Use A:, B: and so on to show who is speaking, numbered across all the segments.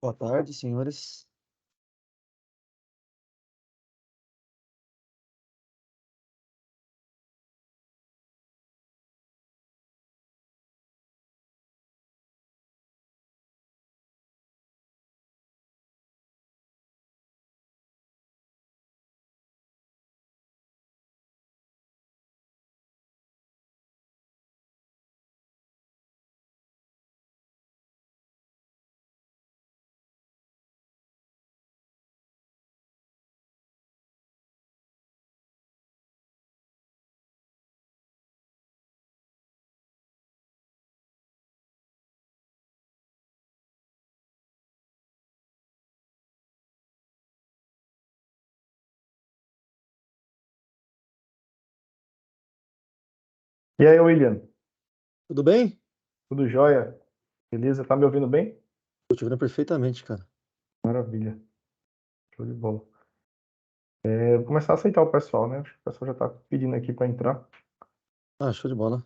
A: Boa tarde, senhores.
B: E aí, William?
A: Tudo bem?
B: Tudo jóia? Beleza? Tá me ouvindo bem?
A: Tô te ouvindo perfeitamente, cara.
B: Maravilha. Show de bola. Vou começar a aceitar o pessoal, né? Acho que o pessoal já tá pedindo aqui para entrar.
A: Ah, show de bola.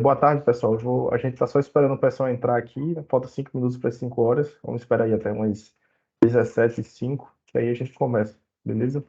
B: Boa tarde, pessoal. A gente tá só esperando o pessoal entrar aqui, né? Falta 5 minutos para as 5 horas. Vamos esperar aí até umas 17h05, que aí a gente começa, beleza?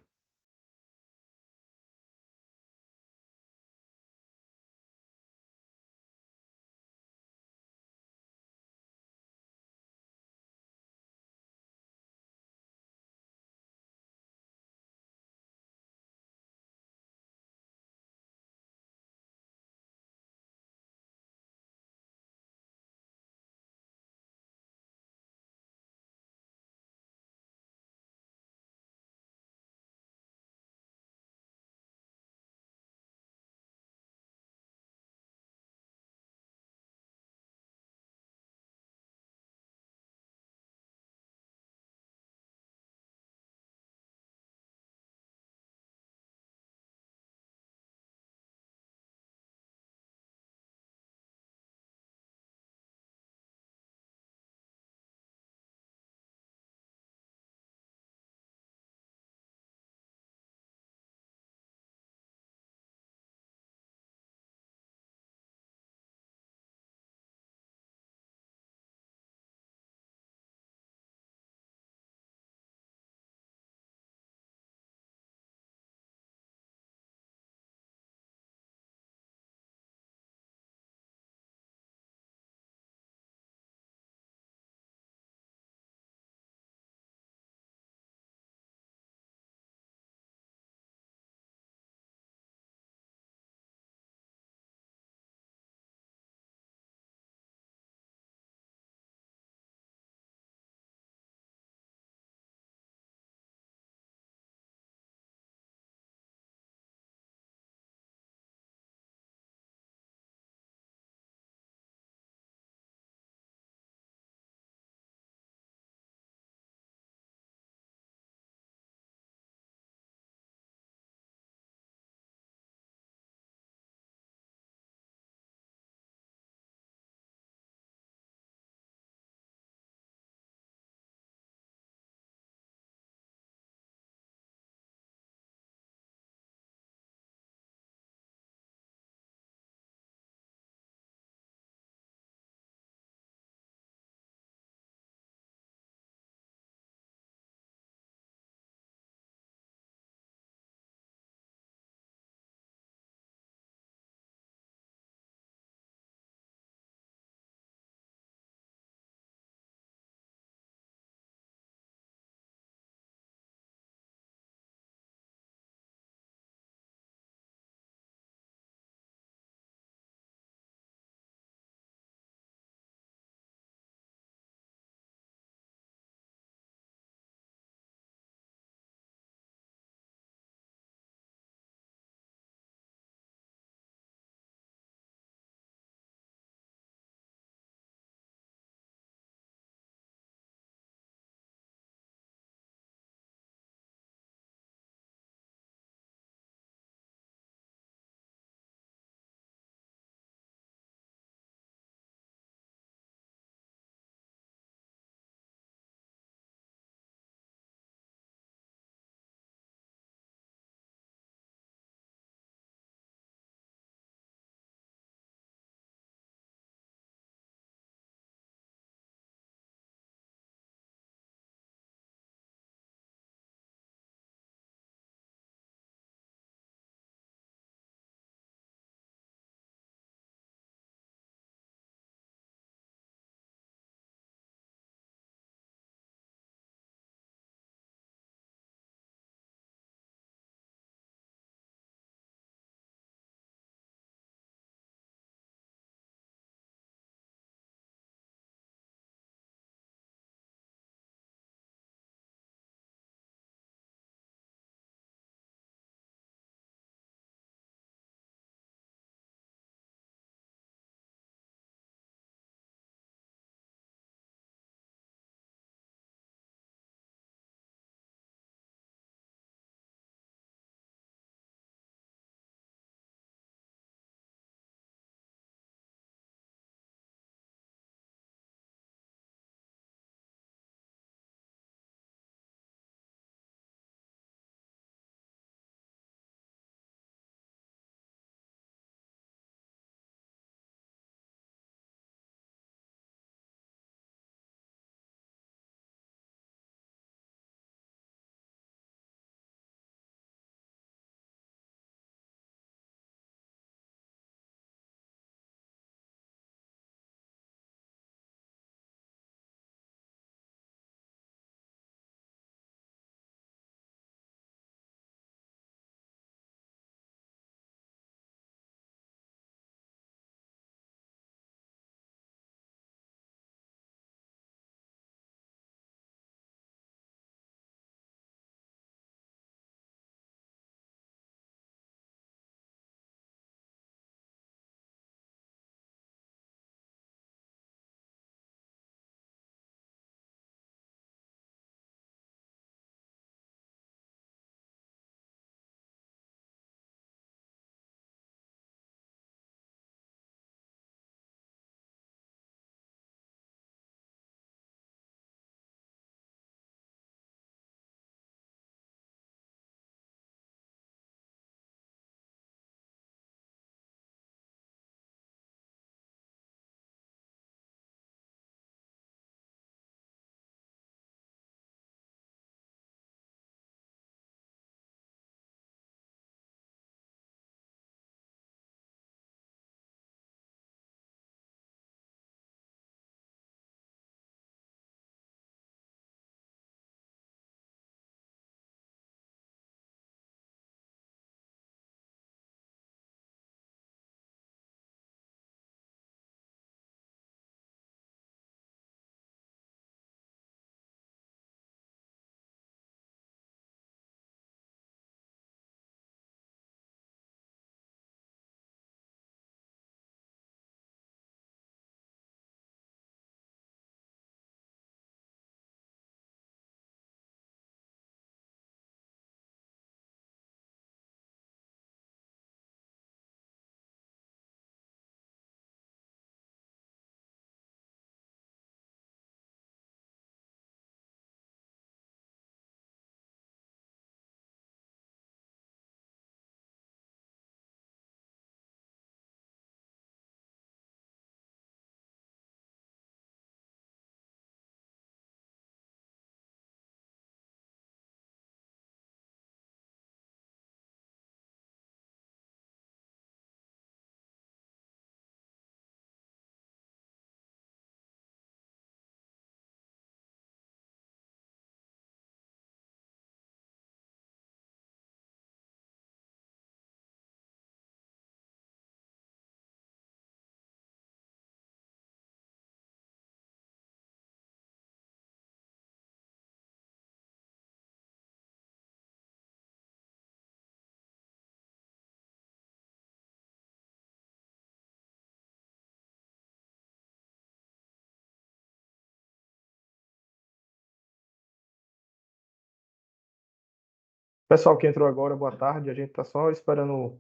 B: Pessoal que entrou agora, boa tarde. A gente está só esperando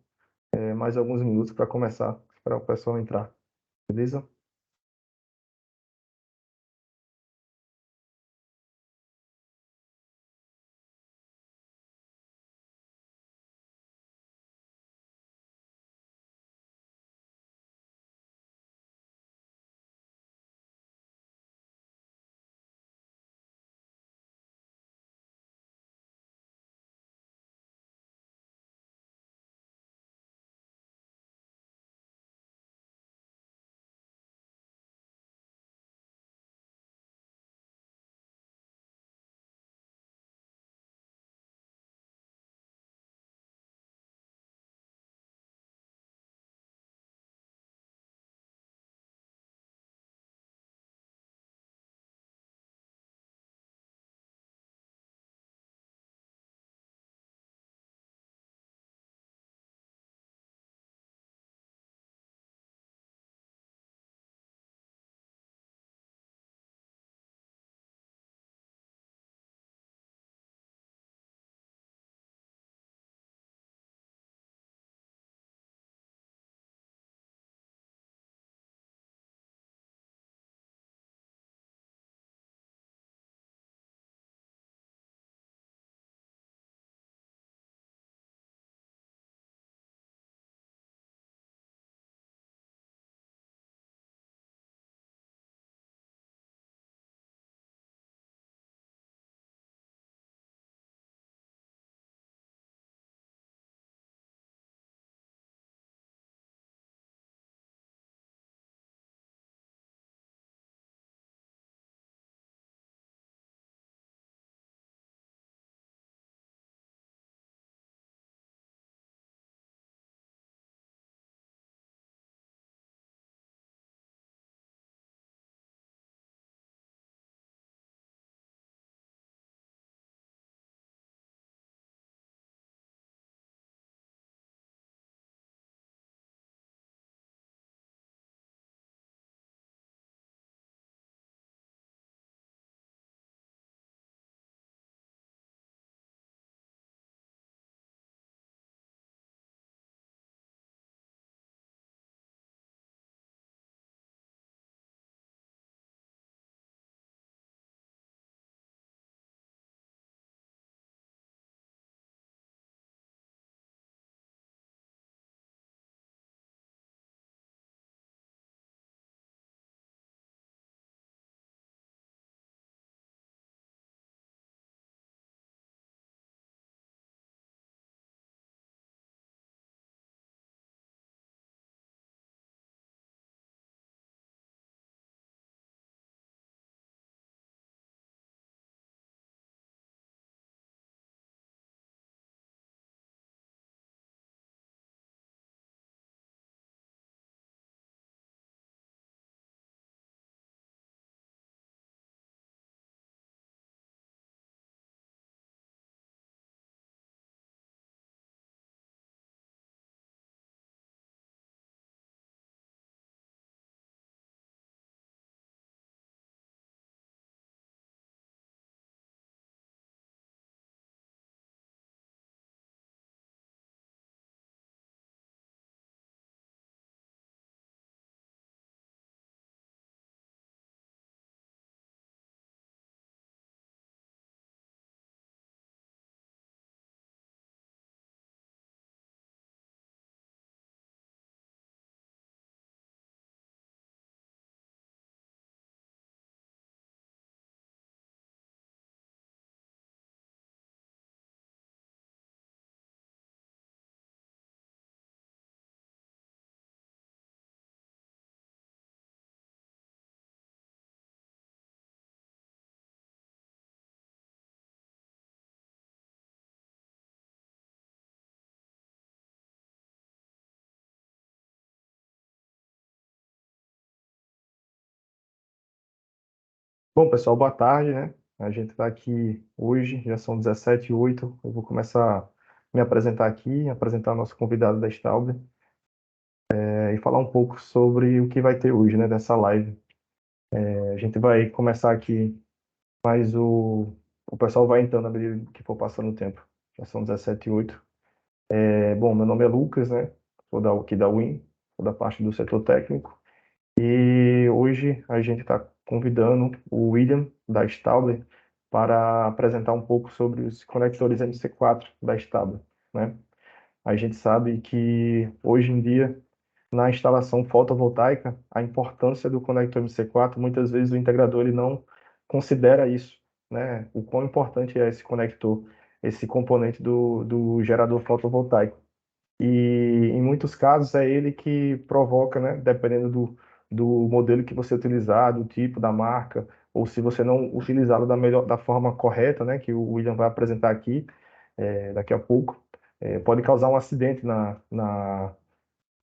B: mais alguns minutos para começar, esperar o pessoal entrar, beleza? Bom, pessoal, boa tarde, né? A gente está aqui hoje, já são 17h08. Eu vou começar a me apresentar aqui, apresentar o nosso convidado da Stauber, e falar um pouco sobre o que vai ter hoje, né, dessa live. A gente vai começar aqui, mas o pessoal vai entrando à medida que for passando o tempo. Já são 17h08. Bom, meu nome é Lucas, né? Sou aqui da Win, sou da parte do setor técnico. E hoje a gente está convidando o William, da Stauber, para apresentar um pouco sobre os conectores MC4 da Stauber, né? A gente sabe que hoje em dia, na instalação fotovoltaica, a importância do conector MC4, muitas vezes o integrador ele não considera isso, né? O quão importante é esse conector, esse componente do gerador fotovoltaico. E em muitos casos é ele que provoca, né? Dependendo do modelo que você utilizar, do tipo, da marca, ou se você não utilizá-lo da forma correta, né? Que o William vai apresentar aqui, daqui a pouco, pode causar um acidente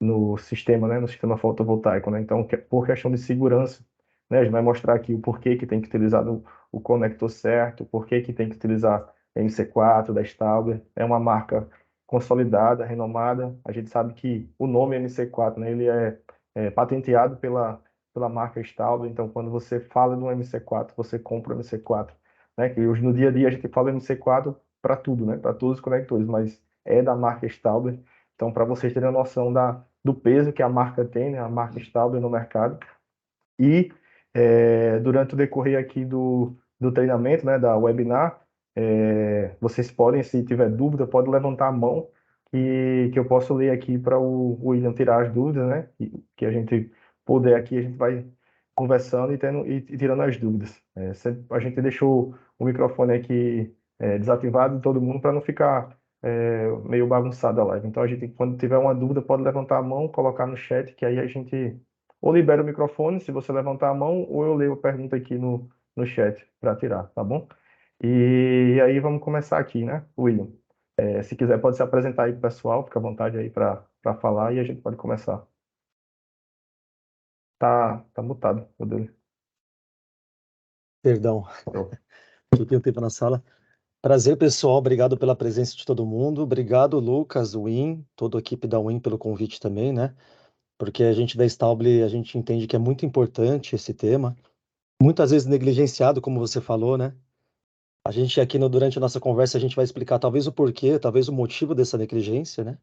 B: no sistema, né, no sistema fotovoltaico, né? Então, por questão de segurança, né, a gente vai mostrar aqui o porquê que tem que utilizar o conector certo, o porquê que tem que utilizar MC4 da Stauber. É uma marca consolidada, renomada. A gente sabe que o nome MC4, né, ele é patenteado pela marca Stauber. Então, quando você fala do MC4, você compra o MC4, né? Que hoje no dia a dia a gente fala MC4 para tudo, né? Para todos os conectores, mas é da marca Stauber. Então, para vocês terem a noção do peso que a marca tem, né, a marca Stauber no mercado. E durante o decorrer aqui do treinamento, né, da webinar, vocês podem, se tiver dúvida, pode levantar a mão que eu posso ler aqui para o William tirar as dúvidas, né? Que a gente puder aqui, a gente vai conversando e tirando as dúvidas. A gente deixou o microfone aqui desativado de todo mundo para não ficar meio bagunçada a live. Então, a gente, quando tiver uma dúvida, pode levantar a mão, colocar no chat, que aí a gente ou libera o microfone se você levantar a mão, ou eu leio a pergunta aqui no chat para tirar, tá bom? E aí vamos começar aqui, né, William? Se quiser, pode se apresentar aí pro pessoal, fica à vontade aí para falar e a gente pode começar. Tá mutado, meu Deus.
A: Perdão,
B: Tô.
A: fiquei um tempo na sala. Prazer, pessoal. Obrigado pela presença de todo mundo. Obrigado, Lucas, Win, toda a equipe da Win pelo convite também, né? Porque a gente da Stauble, a gente entende que é muito importante esse tema. Muitas vezes negligenciado, como você falou, né? A gente aqui durante a nossa conversa, a gente vai explicar talvez o porquê, talvez o motivo dessa negligência, né?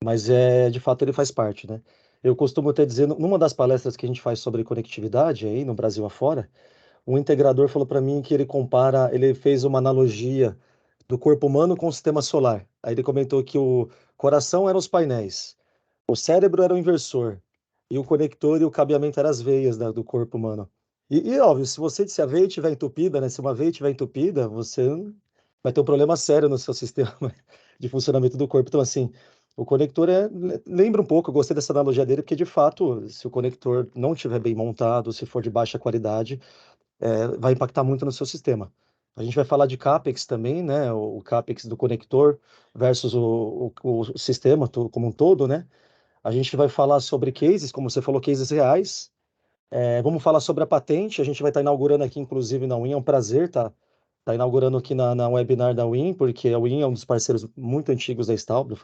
A: Mas de fato ele faz parte, né? Eu costumo até dizer, numa das palestras que a gente faz sobre conectividade aí no Brasil afora, um integrador falou para mim que ele compara, ele fez uma analogia do corpo humano com o sistema solar. Aí ele comentou que o coração eram os painéis, o cérebro era o inversor, e o conector e o cabeamento eram as veias do corpo humano. Óbvio, se a veia estiver entupida, né? Se uma veia estiver entupida, você vai ter um problema sério no seu sistema de funcionamento do corpo. Então, assim, o conector lembra um pouco, eu gostei dessa analogia dele, porque de fato, se o conector não estiver bem montado, se for de baixa qualidade, vai impactar muito no seu sistema. A gente vai falar de CAPEX também, né? O CAPEX do conector versus o sistema como um todo, né? A gente vai falar sobre cases, como você falou, cases reais. Vamos falar sobre a patente. A gente vai estar inaugurando aqui, inclusive, na Win. É um prazer estar inaugurando aqui na webinar da Win, porque a Win é um dos parceiros muito antigos da Stauble.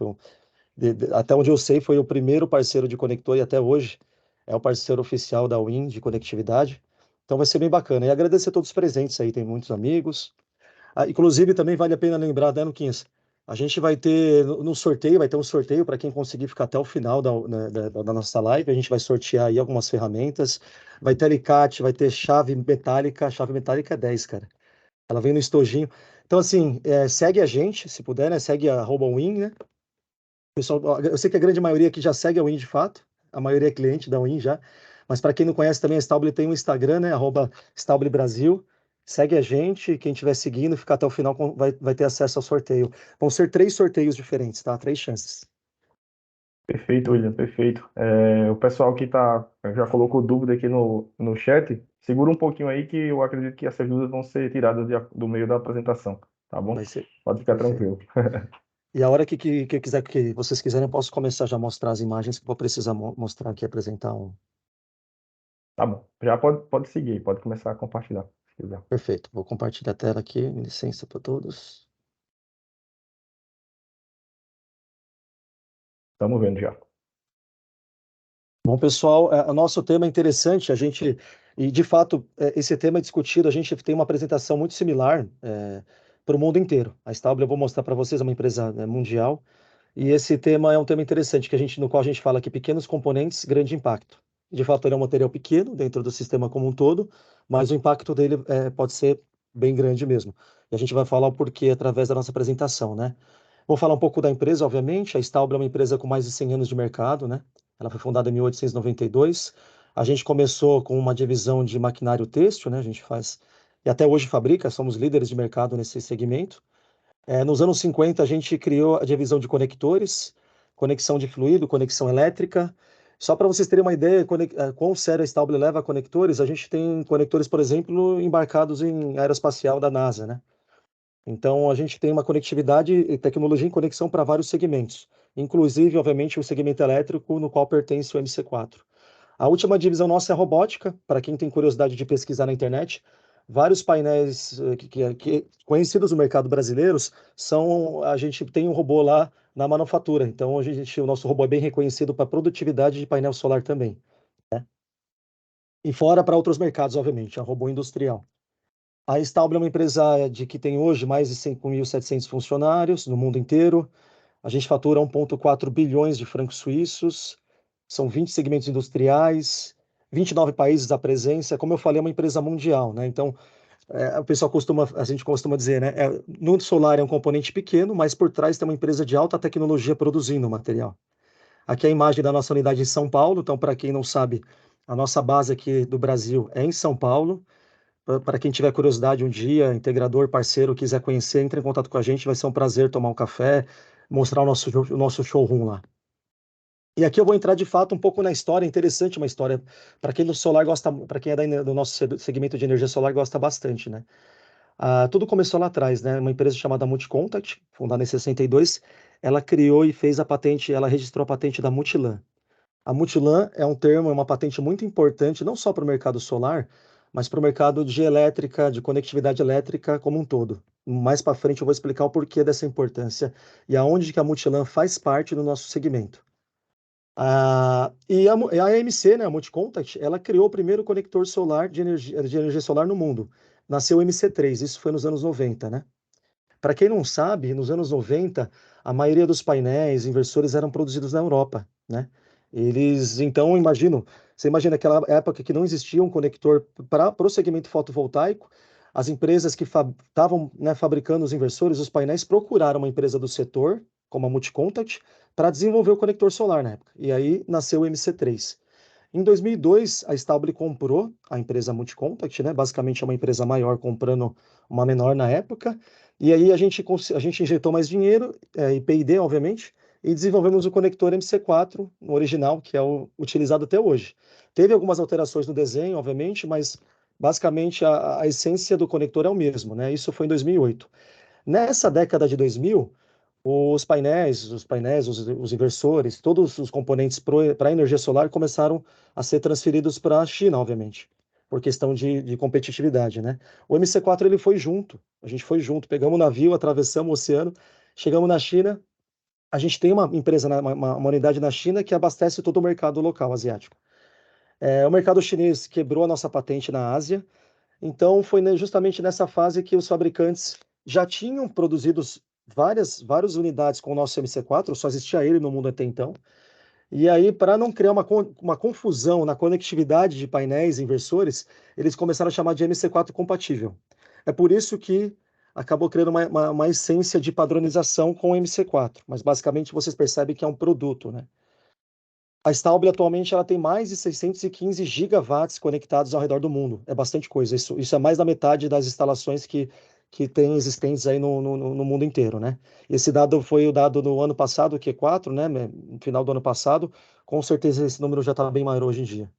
A: Até onde eu sei, foi o primeiro parceiro de conector e até hoje é o parceiro oficial da Win de conectividade. Então vai ser bem bacana. E agradecer a todos os presentes aí, tem muitos amigos. Inclusive, também vale a pena lembrar, né, Luquinhas? A gente vai ter no sorteio, vai ter um sorteio para quem conseguir ficar até o final né, da nossa live. A gente vai sortear aí algumas ferramentas. Vai ter alicate, vai ter chave metálica. A chave metálica é 10, cara. Ela vem no estojinho. Então, assim, segue a gente, se puder, né? Segue a @win, né? Pessoal, eu sei que a grande maioria aqui já segue a Win de fato, a maioria é cliente da Win já, mas para quem não conhece também, a Stauble tem um Instagram, né, @Stauble Brasil, segue a gente, quem estiver seguindo, ficar até o final vai ter acesso ao sorteio. Vão ser 3 sorteios diferentes, tá? 3 chances.
B: Perfeito, William, perfeito. O pessoal que já colocou dúvida aqui no chat, segura um pouquinho aí que eu acredito que essas dúvidas vão ser tiradas do meio da apresentação, tá bom?
A: Vai ser
B: Pode ficar
A: perfeito.
B: tranquilo.
A: E a hora que vocês quiserem, eu posso começar já a mostrar as imagens que eu vou precisar mostrar aqui, apresentar um.
B: Tá bom. Já pode seguir, pode começar a compartilhar, se quiser.
A: Perfeito. Vou compartilhar a tela aqui, licença para todos.
B: Estamos vendo já.
A: Bom, pessoal, o nosso tema é interessante, e de fato, esse tema é discutido, a gente tem uma apresentação muito similar, para o mundo inteiro. A Stauble, eu vou mostrar para vocês, é uma empresa, né, mundial, e esse tema é um tema interessante, no qual a gente fala que pequenos componentes, grande impacto. De fato, ele é um material pequeno dentro do sistema como um todo, mas o impacto dele pode ser bem grande mesmo. E a gente vai falar o porquê através da nossa apresentação, né? Vou falar um pouco da empresa, obviamente. A Stauble é uma empresa com mais de 100 anos de mercado, né? Ela foi fundada em 1892. A gente começou com uma divisão de maquinário têxtil, né? A gente faz, e até hoje fabrica, somos líderes de mercado nesse segmento. Nos anos 50, a gente criou a divisão de conectores, conexão de fluido, conexão elétrica. Só para vocês terem uma ideia, quão sério a Stauble leva a conectores, a gente tem conectores, por exemplo, embarcados em aeroespacial da NASA, né? Então, a gente tem uma conectividade e tecnologia em conexão para vários segmentos, inclusive, obviamente, o segmento elétrico, no qual pertence o MC4. A última divisão nossa é a robótica, para quem tem curiosidade de pesquisar na internet. Vários painéis conhecidos no mercado brasileiros a gente tem um robô lá na manufatura. Então, o nosso robô é bem reconhecido para produtividade de painel solar também. E fora para outros mercados, obviamente, é um robô industrial. A Stauble é uma empresa que tem hoje mais de 5.700 funcionários no mundo inteiro. A gente fatura 1,4 bilhões de francos suíços, são 20 segmentos industriais, 29 países a presença. Como eu falei, é uma empresa mundial, né? Então, a gente costuma dizer, né? No solar é um componente pequeno, mas por trás tem uma empresa de alta tecnologia produzindo o material. Aqui é a imagem da nossa unidade em São Paulo. Então, para quem não sabe, a nossa base aqui do Brasil é em São Paulo. Para quem tiver curiosidade um dia, integrador, parceiro, quiser conhecer, entre em contato com a gente, vai ser um prazer tomar um café, mostrar o nosso showroom lá. E aqui eu vou entrar de fato um pouco na história, interessante uma história, para quem do solar gosta, para quem é do nosso segmento de energia solar gosta bastante, né? Tudo começou lá atrás, né? Uma empresa chamada Multicontact, fundada em 62, ela criou e fez a patente, ela registrou a patente da Multilan. A Multilan é um termo, é uma patente muito importante, não só para o mercado solar, mas para o mercado de elétrica, de conectividade elétrica como um todo. Mais para frente eu vou explicar o porquê dessa importância e aonde que a Multilan faz parte do nosso segmento. E a AMC, né, a Multicontact, ela criou o primeiro conector solar de energia solar no mundo. Nasceu o MC3, isso foi nos anos 90, né? Para quem não sabe, nos anos 90, a maioria dos painéis, inversores eram produzidos na Europa, né? Então, você imagina aquela época que não existia um conector para o segmento fotovoltaico, as empresas que estavam, né, fabricando os inversores, os painéis, procuraram uma empresa do setor, como a Multicontact, para desenvolver o conector solar na época. E aí nasceu o MC3. Em 2002, a Stauble comprou a empresa Multicontact, né? Basicamente é uma empresa maior comprando uma menor na época. E aí a gente injetou mais dinheiro, e P&D, obviamente, e desenvolvemos o conector MC4, no original, que é o utilizado até hoje. Teve algumas alterações no desenho, obviamente, mas basicamente a essência do conector é o mesmo, né? Isso foi em 2008. Nessa década de 2000, os inversores, todos os componentes para a energia solar começaram a ser transferidos para a China, obviamente, por questão de competitividade, né? O MC4 ele foi junto, a gente foi junto, pegamos o navio, atravessamos o oceano, chegamos na China. A gente tem uma empresa, uma unidade na China que abastece todo o mercado local asiático. O mercado chinês quebrou a nossa patente na Ásia, então foi justamente nessa fase que os fabricantes já tinham produzido várias unidades com o nosso MC4, só existia ele no mundo até então. E aí, para não criar uma confusão na conectividade de painéis e inversores, eles começaram a chamar de MC4 compatível. É por isso que acabou criando uma essência de padronização com o MC4, mas basicamente vocês percebem que é um produto, né? A Stauble atualmente ela tem mais de 615 gigawatts conectados ao redor do mundo. É bastante coisa. Isso é mais da metade das instalações que tem existentes aí no mundo inteiro, né? Esse dado foi o dado no ano passado, o Q4, né? No final do ano passado. Com certeza esse número já está bem maior hoje em dia.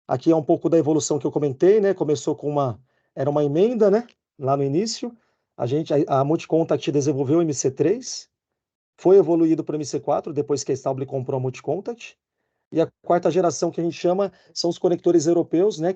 A: Aqui é um pouco da evolução que eu comentei, né? Começou era uma emenda, né? Lá no início. A Multicontact desenvolveu o MC3, foi evoluído para o MC4 depois que a Stauble comprou a Multicontact. E a quarta geração que a gente chama são os conectores europeus, né?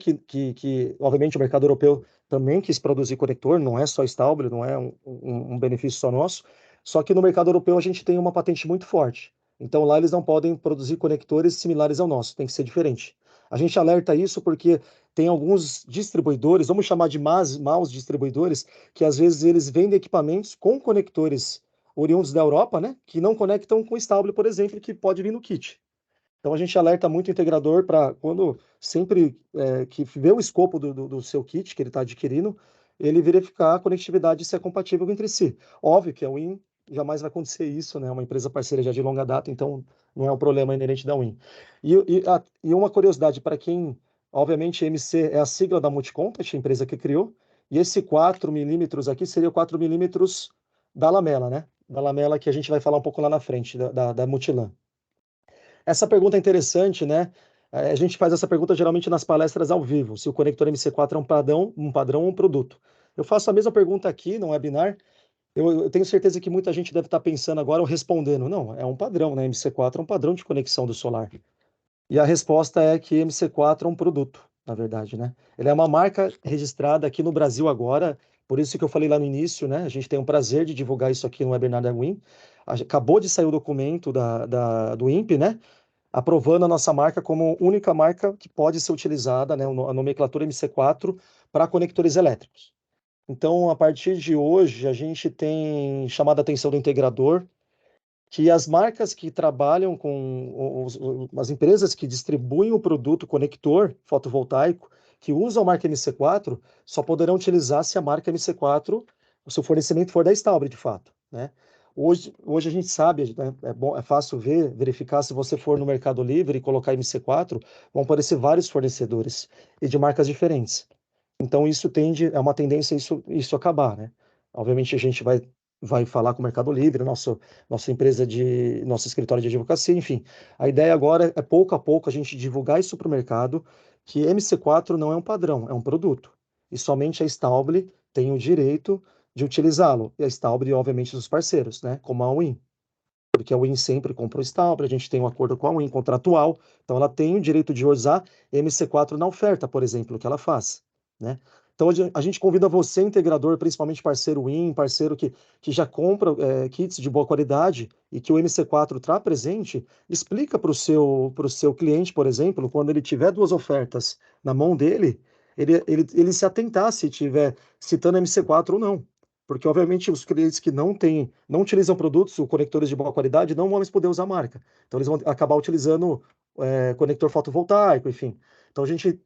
A: Obviamente o mercado europeu também quis produzir conector, não é só Stauble, não é um benefício só nosso. Só que no mercado europeu a gente tem uma patente muito forte. Então lá eles não podem produzir conectores similares ao nosso, tem que ser diferente. A gente alerta isso porque tem alguns distribuidores, vamos chamar de maus distribuidores, que às vezes eles vendem equipamentos com conectores oriundos da Europa, né, que não conectam com o Stable, por exemplo, que pode vir no kit. Então a gente alerta muito o integrador para quando sempre que vê o escopo do seu kit que ele está adquirindo, ele verificar a conectividade se é compatível entre si. Óbvio que a Win jamais vai acontecer isso, né? É uma empresa parceira já de longa data, então não é um problema inerente da Win. E uma curiosidade para quem, obviamente, MC é a sigla da Multicontact, a empresa que criou, e esse 4 milímetros aqui seria o 4 milímetros da lamela, né? Da lamela que a gente vai falar um pouco lá na frente, da Multilan. Essa pergunta é interessante, né? A gente faz essa pergunta geralmente nas palestras ao vivo, se o conector MC4 é um padrão ou um produto. Eu faço a mesma pergunta aqui no webinar. Eu tenho certeza que muita gente deve estar pensando agora ou respondendo, não, é um padrão, né? MC4 é um padrão de conexão do solar. E a resposta é que MC4 é um produto, na verdade, né? Ele é uma marca registrada aqui no Brasil agora, por isso que eu falei lá no início, né? A gente tem o prazer de divulgar isso aqui no webinar da Win. Acabou de sair o documento do INPE, né? Aprovando a nossa marca como única marca que pode ser utilizada, né, a nomenclatura MC4, para conectores elétricos. Então, a partir de hoje, a gente tem chamado a atenção do integrador que as marcas que trabalham com as empresas que distribuem o produto conector fotovoltaico, que usam a marca MC4, só poderão utilizar se a marca MC4, o seu fornecimento for da Stauber, de fato, né? Hoje a gente sabe, né, é fácil verificar se você for no Mercado Livre e colocar MC4, vão aparecer vários fornecedores e de marcas diferentes. Então é uma tendência isso acabar, né? Obviamente a gente vai falar com o Mercado Livre, nosso escritório de advocacia, enfim. A ideia agora é pouco a pouco a gente divulgar isso para o mercado, que MC4 não é um padrão, é um produto. E somente a Stauble tem o direito de utilizá-lo. E a Stauble, obviamente, os parceiros, né? Como a Win, porque a Win sempre compra o Stauble, a gente tem um acordo com a Win contratual, então ela tem o direito de usar MC4 na oferta, por exemplo, que ela faz, né? Então a gente convida você, integrador, principalmente parceiro Win, parceiro que já compra kits de boa qualidade e que o MC4 traz presente, explica para o seu cliente, por exemplo, quando ele tiver duas ofertas na mão dele, ele se atentar se tiver citando MC4 ou não. Porque, obviamente, os clientes que não utilizam produtos ou conectores de boa qualidade não vão mais poder usar a marca. Então, eles vão acabar utilizando conector fotovoltaico, enfim. Então, a gente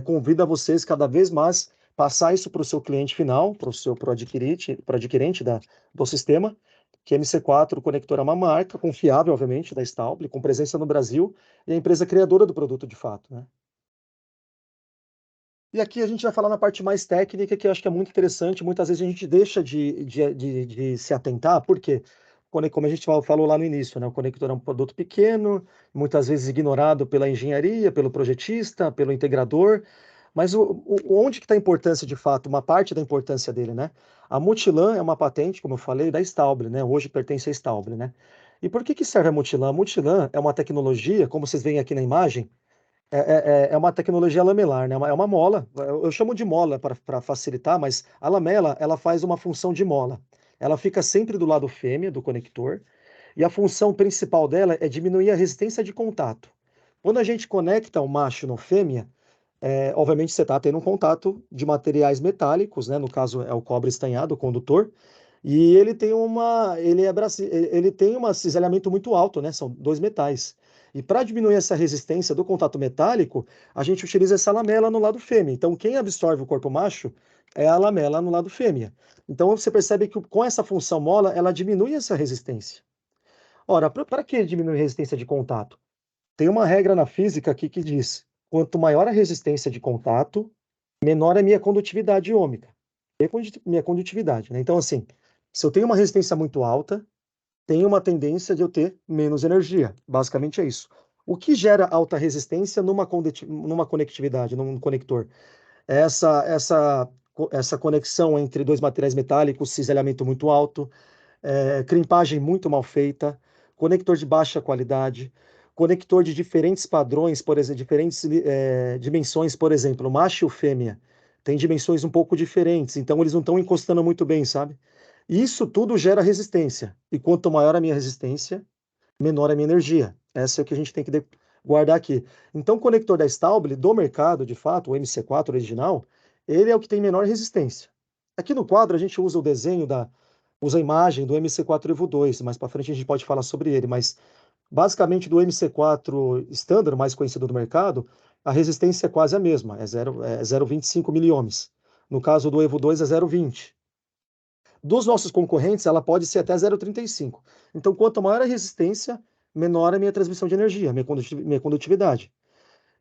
A: convida vocês cada vez mais passar isso para o seu cliente final, pro adquirente do sistema, que MC4 o conector é uma marca confiável, obviamente, da Stauble, com presença no Brasil, e a empresa criadora do produto de fato, né? E aqui a gente vai falar na parte mais técnica, que eu acho que é muito interessante. Muitas vezes a gente deixa de se atentar, porque, como a gente falou lá no início, né, o conector é um produto pequeno, muitas vezes ignorado pela engenharia, pelo projetista, pelo integrador. Mas onde que está a importância, de fato, uma parte da importância dele, né? A Multilan é uma patente, como eu falei, da Stauble, né? Hoje pertence à Stauble, né? E por que que serve a Multilan? A Multilan é uma tecnologia, como vocês veem aqui na imagem, é uma tecnologia lamelar, né? É uma mola. Eu chamo de mola para facilitar, mas a lamela ela faz uma função de mola. Ela fica sempre do lado fêmea do conector e a função principal dela é diminuir a resistência de contato. Quando a gente conecta o macho no fêmea, obviamente você está tendo um contato de materiais metálicos, né? No caso é o cobre estanhado, o condutor, e ele tem um cisalhamento muito alto, né? São dois metais. E para diminuir essa resistência do contato metálico, a gente utiliza essa lamela no lado fêmea. Então, quem absorve o corpo macho é a lamela no lado fêmea. Então, você percebe que com essa função mola, ela diminui essa resistência. Ora, para que diminuir a resistência de contato? Tem uma regra na física aqui que diz: quanto maior a resistência de contato, menor é a minha condutividade ômica. Minha condutividade, né? Então, assim, se eu tenho uma resistência muito alta, tem uma tendência de eu ter menos energia. Basicamente é isso. O que gera alta resistência numa conectividade, num conector? É essa conexão entre dois materiais metálicos, cisalhamento muito alto, crimpagem muito mal feita, conector de baixa qualidade, conector de diferentes padrões, por exemplo, diferentes dimensões, por exemplo, macho e fêmea, tem dimensões um pouco diferentes, então eles não estão encostando muito bem, sabe? Isso tudo gera resistência, e quanto maior a minha resistência, menor a minha energia. Essa é o que a gente tem que guardar aqui. Então, o conector da Stauble, do mercado, de fato, o MC4 original, ele é o que tem menor resistência. Aqui no quadro, a gente usa o desenho usa a imagem do MC4 Evo 2, mais para frente a gente pode falar sobre ele, mas basicamente do MC4 standard, mais conhecido do mercado, a resistência é quase a mesma, é 0,25 miliohms. No caso do Evo 2 é 0,20. Dos nossos concorrentes, ela pode ser até 0,35. Então, quanto maior a resistência, menor a minha transmissão de energia, minha condutividade.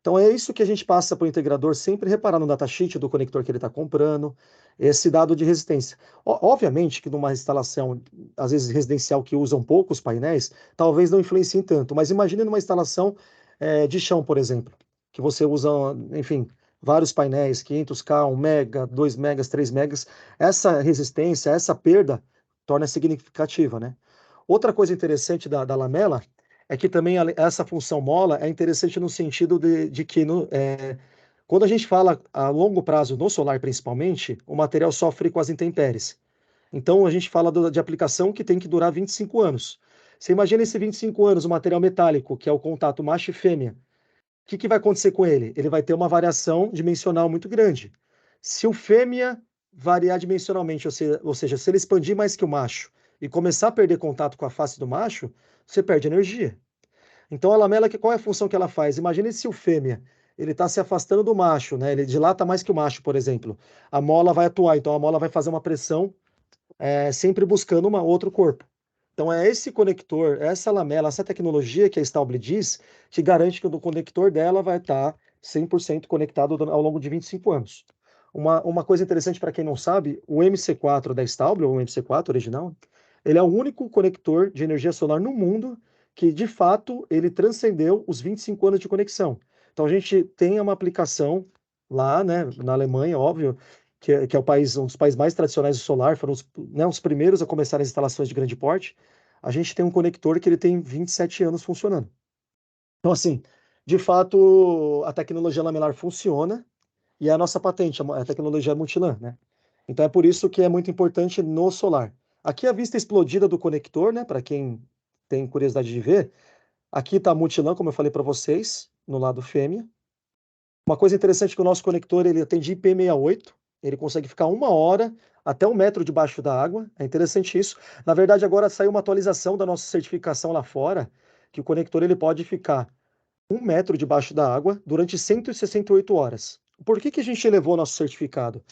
A: Então é isso que a gente passa para o integrador sempre reparar no datasheet do conector que ele está comprando, esse dado de resistência. Obviamente que numa instalação, às vezes residencial, que usam poucos painéis, talvez não influencie tanto, mas imagine numa instalação de chão, por exemplo, que você usa, enfim, vários painéis, 500K, 1 mega, 2 megas, 3 megas, essa resistência, essa perda torna significativa, né? Outra coisa interessante da lamela é que também essa função mola é interessante no sentido de que quando a gente fala a longo prazo no solar principalmente, o material sofre com as intempéries. Então a gente fala de aplicação que tem que durar 25 anos. Você imagina esse 25 anos, o material metálico, que é o contato macho e fêmea. O que vai acontecer com ele? Ele vai ter uma variação dimensional muito grande. Se o fêmea variar dimensionalmente, ou seja, se ele expandir mais que o macho e começar a perder contato com a face do macho, você perde energia. Então a lamela, qual é a função que ela faz? Imagine se o fêmea ele está se afastando do macho, né? Ele dilata mais que o macho, por exemplo. A mola vai atuar, então a mola vai fazer uma pressão sempre buscando outro corpo. Então é esse conector, essa lamela, essa tecnologia que a Stauble diz, que garante que o conector dela vai estar 100% conectado ao longo de 25 anos. Uma coisa interessante para quem não sabe, o MC4 da Stauble, ou o MC4 original, ele é o único conector de energia solar no mundo que, de fato, ele transcendeu os 25 anos de conexão. Então a gente tem uma aplicação lá, né, na Alemanha, óbvio, que é o país, um dos países mais tradicionais do solar, foram os primeiros a começar as instalações de grande porte. A gente tem um conector que ele tem 27 anos funcionando. Então, assim, de fato, a tecnologia lamelar funciona e é a nossa patente, a tecnologia multilan, né? Então é por isso que é muito importante no solar. Aqui a vista explodida do conector, né? Para quem tem curiosidade de ver, aqui está a multilan, como eu falei para vocês, no lado fêmea. Uma coisa interessante é que o nosso conector ele atende IP68, ele consegue ficar 1 hora até 1 metro debaixo da água. É interessante isso. Na verdade, agora saiu uma atualização da nossa certificação lá fora, que o conector ele pode ficar 1 metro debaixo da água durante 168 horas. Por que a gente elevou nosso certificado?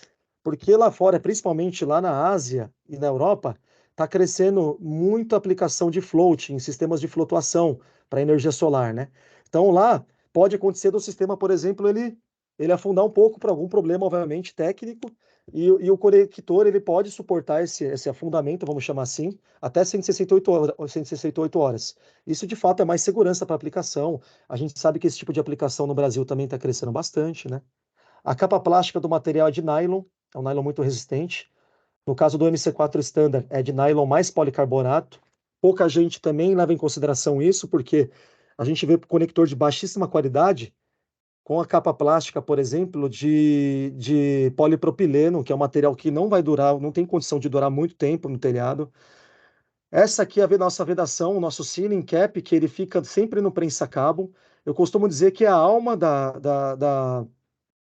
A: Porque lá fora, principalmente lá na Ásia e na Europa, está crescendo muito a aplicação de floating, sistemas de flutuação para energia solar, né? Então lá pode acontecer do sistema, por exemplo, ele afundar um pouco por algum problema, obviamente, técnico, e o conector ele pode suportar esse afundamento, vamos chamar assim, até 168 horas, 168 horas. Isso de fato é mais segurança para a aplicação. A gente sabe que esse tipo de aplicação no Brasil também está crescendo bastante, né? A capa plástica do material é de nylon, é um nylon muito resistente. No caso do MC4 Standard, é de nylon mais policarbonato. Pouca gente também leva em consideração isso, porque a gente vê conector de baixíssima qualidade com a capa plástica, por exemplo, de polipropileno, que é um material que não vai durar, não tem condição de durar muito tempo no telhado. Essa aqui é a nossa vedação, o nosso ceiling cap, que ele fica sempre no prensa-cabo. Eu costumo dizer que é a alma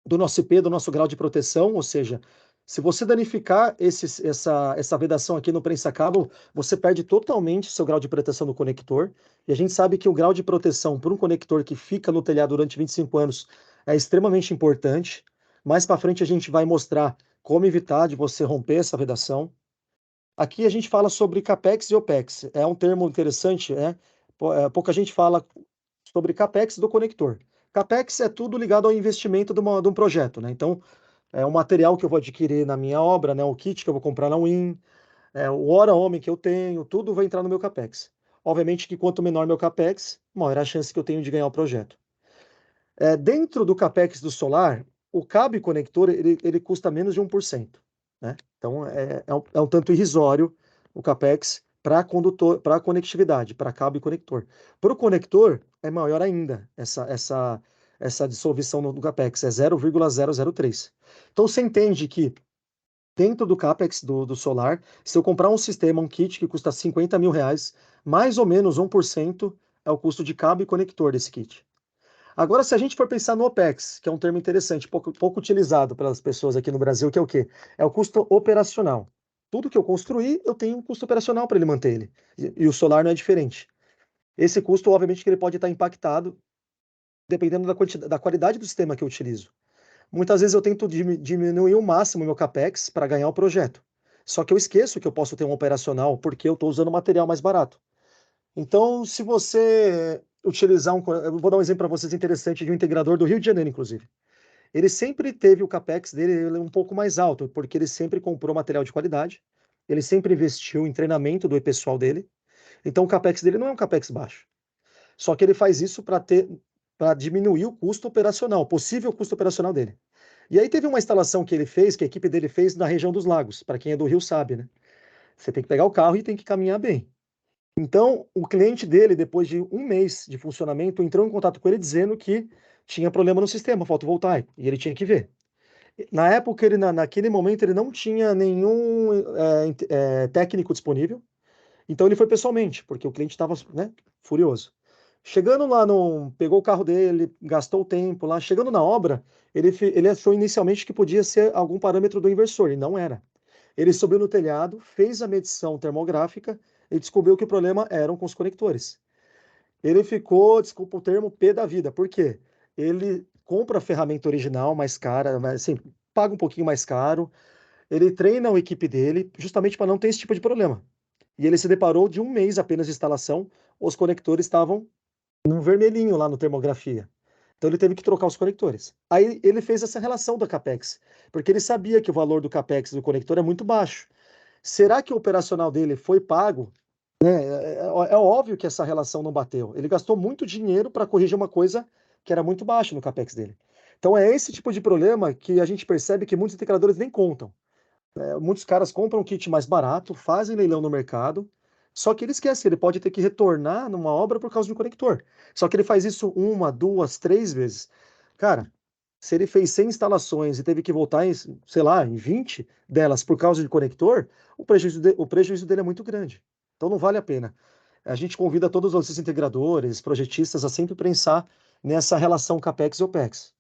A: do nosso IP, do nosso grau de proteção, ou seja, se você danificar essa vedação aqui no prensa-cabo, você perde totalmente seu grau de proteção do conector. E a gente sabe que o grau de proteção para um conector que fica no telhado durante 25 anos é extremamente importante. Mais para frente a gente vai mostrar como evitar de você romper essa vedação. Aqui a gente fala sobre CAPEX e OPEX. É um termo interessante, né? Pouca gente fala sobre CAPEX do conector. CAPEX é tudo ligado ao investimento de um projeto, né? Então, é o material que eu vou adquirir na minha obra, né? O kit que eu vou comprar na Win, o hora-homem que eu tenho, tudo vai entrar no meu CAPEX. Obviamente que quanto menor meu CAPEX, maior a chance que eu tenho de ganhar o projeto. Dentro do CAPEX do solar, o cabo conector ele custa menos de 1%, né? Então, é um tanto irrisório o CAPEX para condutor, para conectividade, para cabo e conector. Para o conector, é maior ainda essa dissolução no CAPEX, é 0,003. Então, você entende que dentro do CAPEX do solar, se eu comprar um sistema, um kit que custa 50 mil reais, mais ou menos 1% é o custo de cabo e conector desse kit. Agora, se a gente for pensar no OPEX, que é um termo interessante, pouco utilizado pelas pessoas aqui no Brasil, que é o quê? É o custo operacional. Tudo que eu construir, eu tenho um custo operacional para ele manter ele. E o solar não é diferente. Esse custo, obviamente, que ele pode estar impactado dependendo da qualidade do sistema que eu utilizo. Muitas vezes eu tento diminuir o máximo o meu CAPEX para ganhar o projeto. Só que eu esqueço que eu posso ter um operacional porque eu estou usando material mais barato. Então, se você utilizar eu vou dar um exemplo para vocês interessante de um integrador do Rio de Janeiro, inclusive. Ele sempre teve o CAPEX dele um pouco mais alto, porque ele sempre comprou material de qualidade, ele sempre investiu em treinamento do pessoal dele. Então, o CAPEX dele não é um CAPEX baixo. Só que ele faz isso para diminuir o custo operacional, o possível custo operacional dele. E aí teve uma instalação que ele fez, que a equipe dele fez na região dos lagos. Para quem é do Rio sabe, né? Você tem que pegar o carro e tem que caminhar bem. Então, o cliente dele, depois de um mês de funcionamento, entrou em contato com ele dizendo que tinha problema no sistema fotovoltaico e ele tinha que ver. Na época, naquele momento, ele não tinha nenhum técnico disponível, então ele foi pessoalmente, porque o cliente estava, né, furioso. Chegando lá, pegou o carro dele, gastou o tempo lá. Chegando na obra, ele achou inicialmente que podia ser algum parâmetro do inversor, e não era. Ele subiu no telhado, fez a medição termográfica e descobriu que o problema eram com os conectores. Ele ficou, desculpa o termo, pé da vida. Por quê? Ele compra a ferramenta original mais cara, mas assim, paga um pouquinho mais caro. Ele treina a equipe dele justamente para não ter esse tipo de problema. E ele se deparou de um mês apenas de instalação, os conectores estavam num vermelhinho lá no termografia. Então ele teve que trocar os conectores. Aí ele fez essa relação da CAPEX, porque ele sabia que o valor do CAPEX do conector é muito baixo. Será que o operacional dele foi pago? Né? É óbvio que essa relação não bateu. Ele gastou muito dinheiro para corrigir uma coisa que era muito baixa no CAPEX dele. Então é esse tipo de problema que a gente percebe que muitos integradores nem contam. Muitos caras compram um kit mais barato, fazem leilão no mercado, só que ele esquece, ele pode ter que retornar numa obra por causa de um conector. Só que ele faz isso uma, duas, três vezes. Cara, se ele fez 100 instalações e teve que voltar em, sei lá, em 20 delas por causa de conector, o prejuízo dele é muito grande. Então não vale a pena. A gente convida todos os integradores, projetistas a sempre pensar nessa relação CAPEX e OPEX.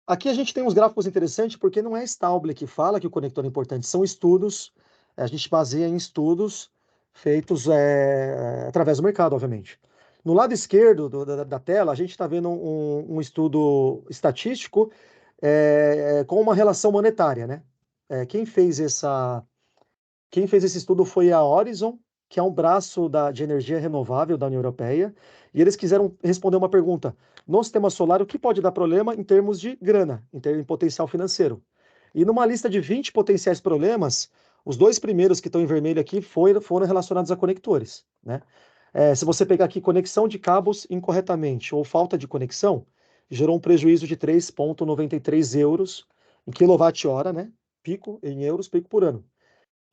A: Aqui a gente tem uns gráficos interessantes porque não é Stauble que fala que o conector é importante, são estudos, a gente baseia em estudos feitos através do mercado, obviamente. No lado esquerdo da tela, a gente está vendo um estudo estatístico com uma relação monetária, né? Quem fez quem fez esse estudo foi a Horizon, que é um braço de energia renovável da União Europeia, e eles quiseram responder uma pergunta: no sistema solar, o que pode dar problema em termos de grana, em potencial financeiro? E numa lista de 20 potenciais problemas, os dois primeiros que estão em vermelho aqui foram relacionados a conectores, né? Se você pegar aqui conexão de cabos incorretamente ou falta de conexão, gerou um prejuízo de 3,93 euros em quilowatt-hora, né? Pico em euros, pico por ano.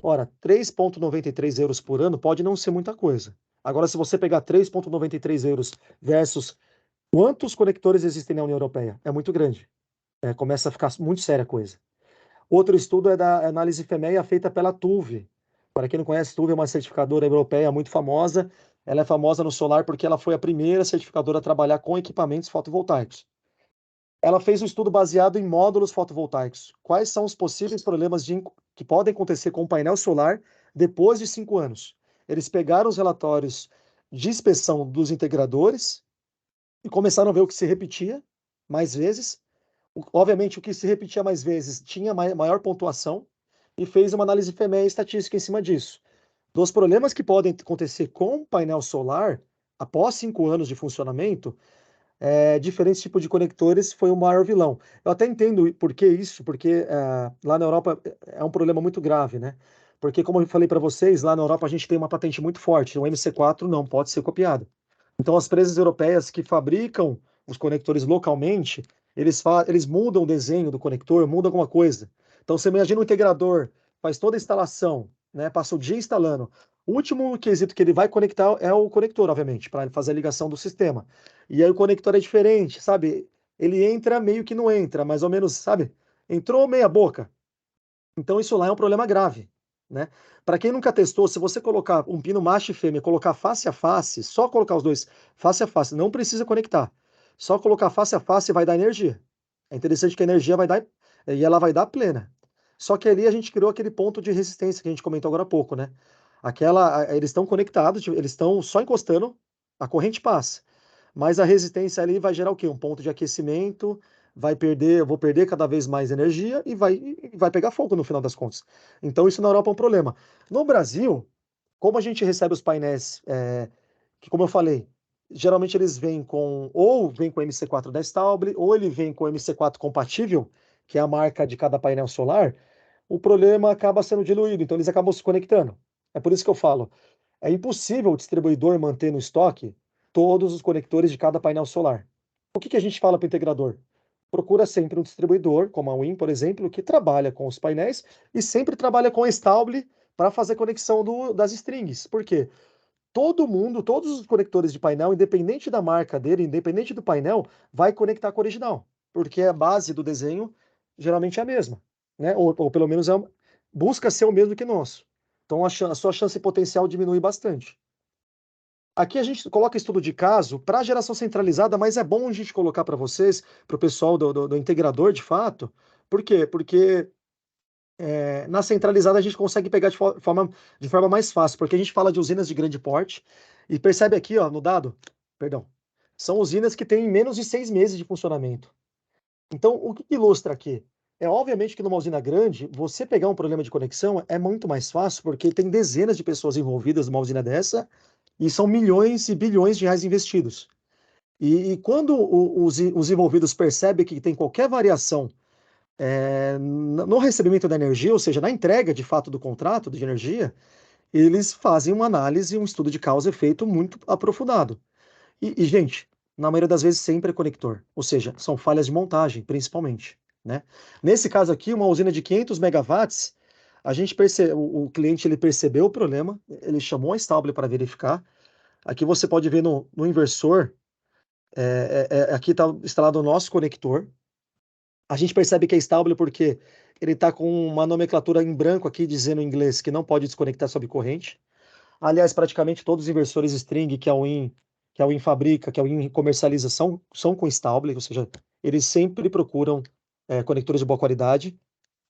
A: Ora, 3,93 euros por ano pode não ser muita coisa. Agora, se você pegar 3,93 euros versus quantos conectores existem na União Europeia, é muito grande. Começa a ficar muito séria a coisa. Outro estudo é da análise FEMEA feita pela TUV. Para quem não conhece, TUV é uma certificadora europeia muito famosa. Ela é famosa no solar porque ela foi a primeira certificadora a trabalhar com equipamentos fotovoltaicos. Ela fez um estudo baseado em módulos fotovoltaicos. Quais são os possíveis problemas que podem acontecer com o painel solar depois de 5 anos? Eles pegaram os relatórios de inspeção dos integradores e começaram a ver o que se repetia mais vezes. Obviamente, o que se repetia mais vezes tinha maior pontuação e fez uma análise FEMEA estatística em cima disso. Dos problemas que podem acontecer com o painel solar após 5 anos de funcionamento, diferentes tipos de conectores foi o maior vilão. Eu até entendo por que isso, porque lá na Europa é um problema muito grave, né? Porque, como eu falei para vocês, lá na Europa a gente tem uma patente muito forte, o MC4 não pode ser copiado. Então, as empresas europeias que fabricam os conectores localmente, eles mudam o desenho do conector, mudam alguma coisa. Então, você imagina um integrador, faz toda a instalação, né, passa o dia instalando. O último quesito que ele vai conectar é o conector, obviamente, para fazer a ligação do sistema. E aí o conector é diferente, sabe? Ele entra meio que não entra, mais ou menos, sabe? Entrou meia boca. Então isso lá é um problema grave, né? Para quem nunca testou, se você colocar um pino macho e fêmea, colocar face a face, só colocar os dois face a face, não precisa conectar. Só colocar face a face vai dar energia. É interessante que a energia vai dar, e ela vai dar plena. Só que ali a gente criou aquele ponto de resistência que a gente comentou agora há pouco, né? Eles estão conectados, tipo, eles estão só encostando, a corrente passa. Mas a resistência ali vai gerar o quê? Um ponto de aquecimento, eu vou perder cada vez mais energia e vai pegar fogo no final das contas. Então isso na Europa é um problema. No Brasil, como a gente recebe os painéis, que como eu falei, geralmente eles vêm com MC4 da Stauble, ou ele vem com MC4 compatível, que é a marca de cada painel solar, o problema acaba sendo diluído, então eles acabam se conectando. É por isso que eu falo, é impossível o distribuidor manter no estoque todos os conectores de cada painel solar. O que que a gente fala para o integrador? Procura sempre um distribuidor, como a Win, por exemplo, que trabalha com os painéis e sempre trabalha com a Stauble para fazer conexão das strings. Por quê? Todos os conectores de painel, independente da marca dele, independente do painel, vai conectar com o original, porque a base do desenho geralmente é a mesma, né? Ou pelo menos busca ser o mesmo que nosso. Então a sua chance potencial diminui bastante. Aqui a gente coloca estudo de caso para geração centralizada, mas é bom a gente colocar para vocês, para o pessoal do integrador de fato. Por quê? Porque na centralizada a gente consegue pegar de forma mais fácil, porque a gente fala de usinas de grande porte, e percebe aqui, ó, no dado, perdão, são usinas que têm menos de 6 meses de funcionamento. Então, o que ilustra aqui? É obviamente que numa usina grande, você pegar um problema de conexão é muito mais fácil, porque tem dezenas de pessoas envolvidas numa usina dessa, e são milhões e bilhões de reais investidos. E quando os envolvidos percebem que tem qualquer variação no recebimento da energia, ou seja, na entrega de fato do contrato de energia, eles fazem uma análise, um estudo de causa e efeito muito aprofundado. Gente, na maioria das vezes sempre é conector, ou seja, são falhas de montagem, principalmente, né? Nesse caso aqui, uma usina de 500 megawatts, o cliente ele percebeu o problema, ele chamou a Stauble para verificar. Aqui você pode ver no inversor, aqui está instalado o nosso conector. A gente percebe que é Stauble porque ele está com uma nomenclatura em branco aqui dizendo em inglês que não pode desconectar sob corrente. Aliás, praticamente todos os inversores string que a Win fabrica, que a Win comercializa, são com Stauble, ou seja, eles sempre procuram conectores de boa qualidade.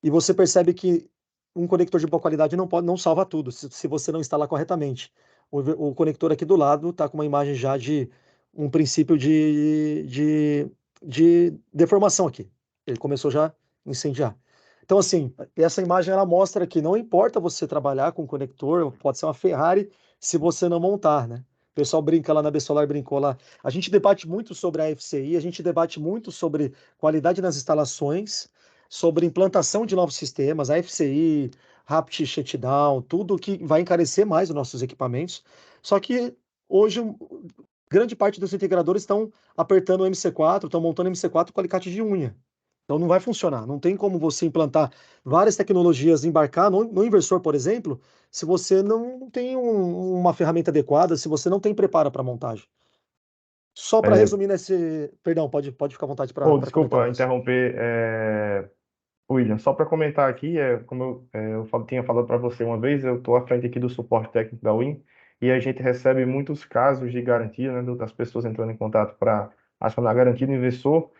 A: E você percebe que um conector de boa qualidade não salva tudo, se você não instalar corretamente. O conector aqui do lado está com uma imagem já de um princípio de deformação aqui. Ele começou já a incendiar. Então, assim, essa imagem ela mostra que não importa você trabalhar com conector, pode ser uma Ferrari, se você não montar, né? O pessoal brinca lá na Bessolar, brincou lá. A gente debate muito sobre a FCI, a gente debate muito sobre qualidade nas instalações, sobre implantação de novos sistemas, a FCI, Rapid Shutdown, tudo que vai encarecer mais os nossos equipamentos. Só que hoje grande parte dos integradores estão apertando o MC4, estão montando MC4 com alicate de unha. Então não vai funcionar. Não tem como você implantar várias tecnologias, embarcar no inversor, por exemplo, se você não tem uma ferramenta adequada, se você não tem preparo para montagem. Só para
B: É,
A: resumir nesse. Perdão, pode ficar à vontade
B: pô,
A: para comentar,
B: desculpa
A: Lucas.
B: interromper, William, só para comentar aqui, como tinha falado para você uma vez, eu estou à frente aqui do suporte técnico da Win e a gente recebe muitos casos de garantia, né, das pessoas entrando em contato para acionar a garantia do investidor,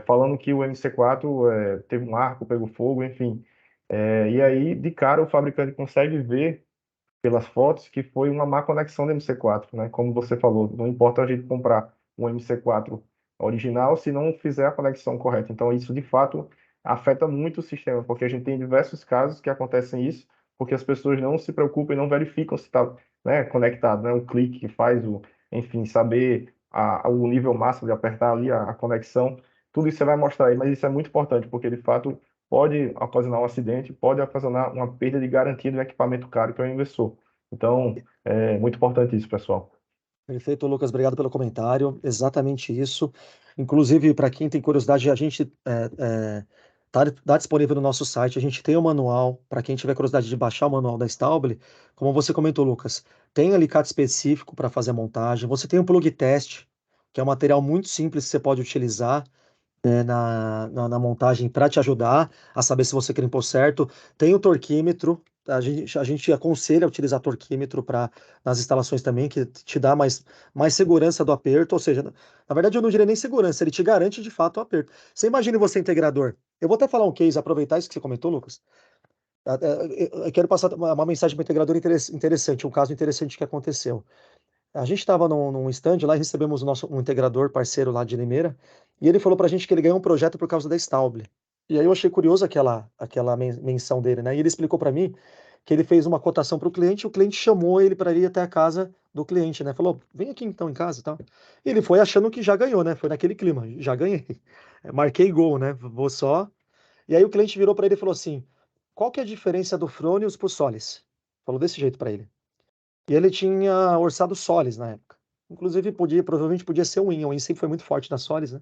B: falando que o MC4 teve um arco, pegou fogo, enfim. E aí, de cara, o fabricante consegue ver pelas fotos que foi uma má conexão do MC4, né? Como você falou, não importa a gente comprar um MC4 original se não fizer a conexão correta. Então, isso de fato afeta muito o sistema, porque a gente tem diversos casos que acontecem isso, porque as pessoas não se preocupam e não verificam se está, né, conectado, né? O clique que faz, enfim, saber o nível máximo de apertar ali a conexão. Tudo isso você vai mostrar aí, mas isso é muito importante, porque de fato pode ocasionar um acidente, pode ocasionar uma perda de garantia do equipamento caro que é o investidor. Então, é muito importante isso, pessoal.
A: Perfeito, Lucas, obrigado pelo comentário. Exatamente isso. Inclusive, para quem tem curiosidade, a gente tá disponível no nosso site. A gente tem o manual. Para quem tiver curiosidade de baixar o manual da Stauble, como você comentou, Lucas, tem alicate específico para fazer a montagem. Você tem o plug test, que é um material muito simples que você pode utilizar na montagem para te ajudar a saber se você crimpou certo. Tem o torquímetro, a gente aconselha a utilizar torquímetro nas instalações também, que te dá mais segurança do aperto, ou seja, na verdade eu não diria nem segurança, ele te garante de fato o aperto. Você imagina você integrador. Eu vou até falar um case, aproveitar isso que você comentou, Lucas. Eu quero passar uma mensagem para o integrador interessante, um caso interessante que aconteceu. A gente estava num stand lá e recebemos um integrador parceiro lá de Limeira, e ele falou para a gente que ele ganhou um projeto por causa da Stauble. E aí eu achei curioso aquela menção dele, né? E ele explicou para mim que ele fez uma cotação para o cliente chamou ele para ir até a casa do cliente, né? Falou, vem aqui então em casa e tal. E ele foi achando que já ganhou, né? Foi naquele clima, já ganhei. Marquei gol, né? Vou só. E aí o cliente virou para ele e falou assim, qual que é a diferença do Fronius pro Solis? Falou desse jeito para ele. E ele tinha orçado Solis na época. Inclusive, provavelmente podia ser o Win sempre foi muito forte na Solis, né?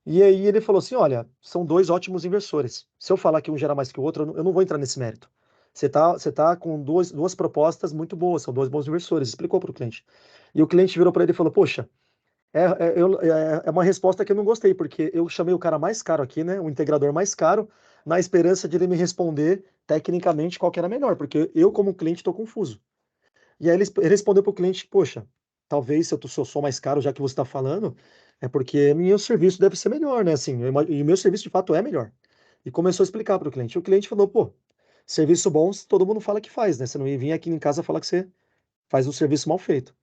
A: E aí ele falou assim: olha, são dois ótimos inversores. Se eu falar que um gera mais que o outro, eu não vou entrar nesse mérito. Você tá com duas propostas muito boas, são dois bons inversores, explicou para o cliente. E o cliente virou para ele e falou: poxa, é uma resposta que eu não gostei, porque eu chamei o cara mais caro aqui, né? O integrador mais caro, na esperança de ele me responder tecnicamente qual que era melhor, porque eu, como cliente, estou confuso. E aí ele respondeu para o cliente, poxa, talvez se eu sou mais caro, já que você está falando, é porque meu serviço deve ser melhor, né? Assim, e o meu serviço de fato é melhor. E começou a explicar para o cliente. E o cliente falou, pô, serviço bom, todo mundo fala que faz, né? Você não ia vir aqui em casa falar que você faz um serviço mal feito.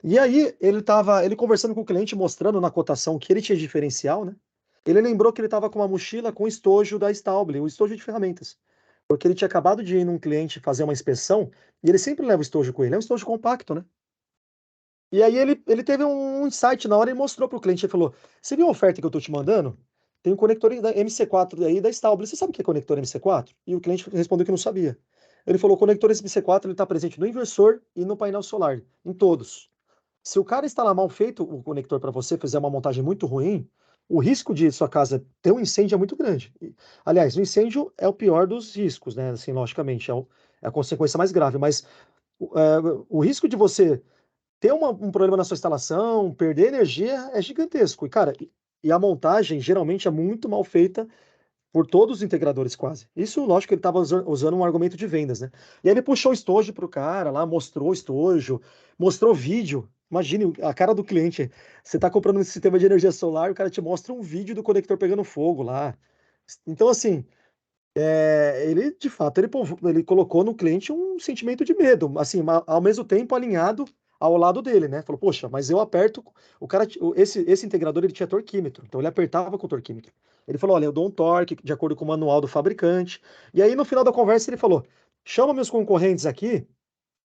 A: E aí ele conversando com o cliente, mostrando na cotação que ele tinha diferencial, né? Ele lembrou que ele estava com uma mochila com estojo da Stauble, o estojo de ferramentas. Porque ele tinha acabado de ir num cliente fazer uma inspeção e ele sempre leva o estojo com ele. É um estojo compacto, né? E aí ele teve um insight na hora e mostrou para o cliente. Ele falou: você viu a oferta que eu estou te mandando? Tem um conector da MC4 aí da Stauble. Você sabe o que é conector MC4? E o cliente respondeu que não sabia. Ele falou: o conector MC4 está presente no inversor e no painel solar, em todos. Se o cara instalar mal feito o conector para você, fizer uma montagem muito ruim, o risco de sua casa ter um incêndio é muito grande. Aliás, o incêndio é o pior dos riscos, né? Assim, logicamente, é a consequência mais grave. Mas o risco de você ter um problema na sua instalação, perder energia, é gigantesco. E, cara, e a montagem geralmente é muito mal feita por todos os integradores quase. Isso, lógico, que ele estava usando um argumento de vendas, né? E aí ele puxou o estojo para o cara lá, mostrou o estojo, mostrou vídeo. Imagine a cara do cliente. Você está comprando um sistema de energia solar, o cara te mostra um vídeo do conector pegando fogo lá. Então, assim, ele, de fato, ele colocou no cliente um sentimento de medo, assim, ao mesmo tempo alinhado ao lado dele, né? Falou, poxa, mas eu aperto. O cara, esse integrador, ele tinha torquímetro, então ele apertava com o torquímetro. Ele falou, olha, eu dou um torque de acordo com o manual do fabricante. E aí, no final da conversa, ele falou, chama meus concorrentes aqui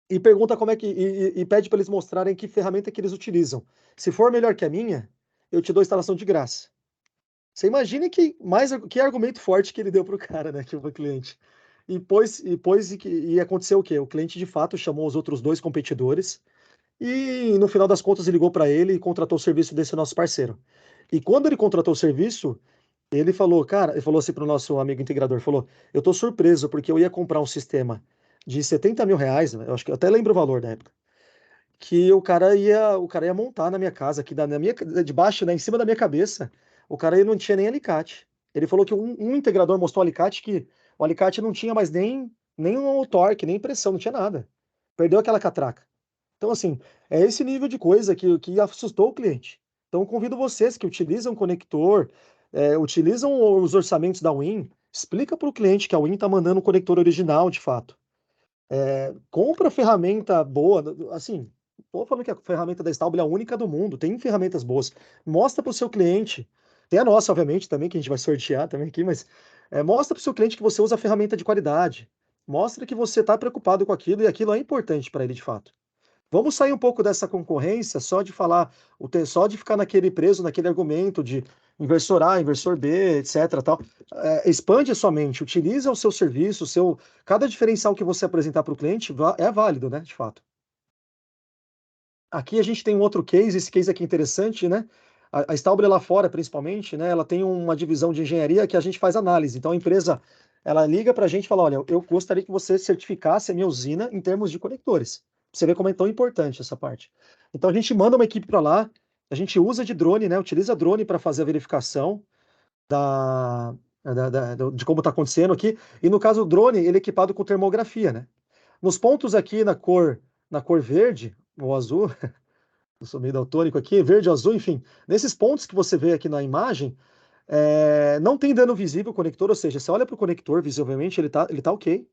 A: e pergunta como é que e pede para eles mostrarem que ferramenta que eles utilizam. Se for melhor que a minha, eu te dou instalação de graça. Você imagina que argumento forte que ele deu pro cara, né, que foi cliente. E aconteceu o quê? O cliente de fato chamou os outros dois competidores e no final das contas ele ligou para ele e contratou o serviço desse nosso parceiro. E quando ele contratou o serviço, ele falou, cara, ele falou assim pro nosso amigo integrador, falou, eu tô surpreso porque eu ia comprar um sistema de 70 mil reais, né, eu acho que eu até lembro o valor da época, que o cara ia montar na minha casa, aqui debaixo, né, em cima da minha cabeça, o cara aí não tinha nem alicate. Ele falou que um integrador mostrou o alicate que o alicate não tinha mais nem um torque, nem pressão, não tinha nada. Perdeu aquela catraca. Então, assim, é esse nível de coisa que assustou o cliente. Então, eu convido vocês que utilizam conector, utilizam os orçamentos da Win, explica para o cliente que a Win está mandando um conector original, de fato. Compra ferramenta boa, assim, tô falando que a ferramenta da Stauble é a única do mundo, tem ferramentas boas. Mostra para o seu cliente, tem a nossa, obviamente, também, que a gente vai sortear também aqui, mas mostra para o seu cliente que você usa a ferramenta de qualidade. Mostra que você está preocupado com aquilo e aquilo é importante para ele de fato. Vamos sair um pouco dessa concorrência só de falar, só de ficar naquele preso, naquele argumento de inversor A, inversor B, etc. Tal. Expande a sua mente, utiliza o seu serviço, cada diferencial que você apresentar para o cliente é válido, né? De fato. Aqui a gente tem um outro case, esse case aqui é interessante, né? A Stauble lá fora, principalmente, né? Ela tem uma divisão de engenharia que a gente faz análise. Então a empresa, ela liga para a gente e fala, olha, eu gostaria que você certificasse a minha usina em termos de conectores. Pra você ver como é tão importante essa parte. Então a gente manda uma equipe para lá, a gente usa de drone, né? Utiliza drone para fazer a verificação da, de como está acontecendo aqui. E no caso, o drone, ele é equipado com termografia, né? Nos pontos aqui na cor verde, ou azul, eu sou meio daltônico aqui, verde, azul, enfim, nesses pontos que você vê aqui na imagem, não tem dano visível o conector, ou seja, você olha para o conector, visivelmente ele tá ok,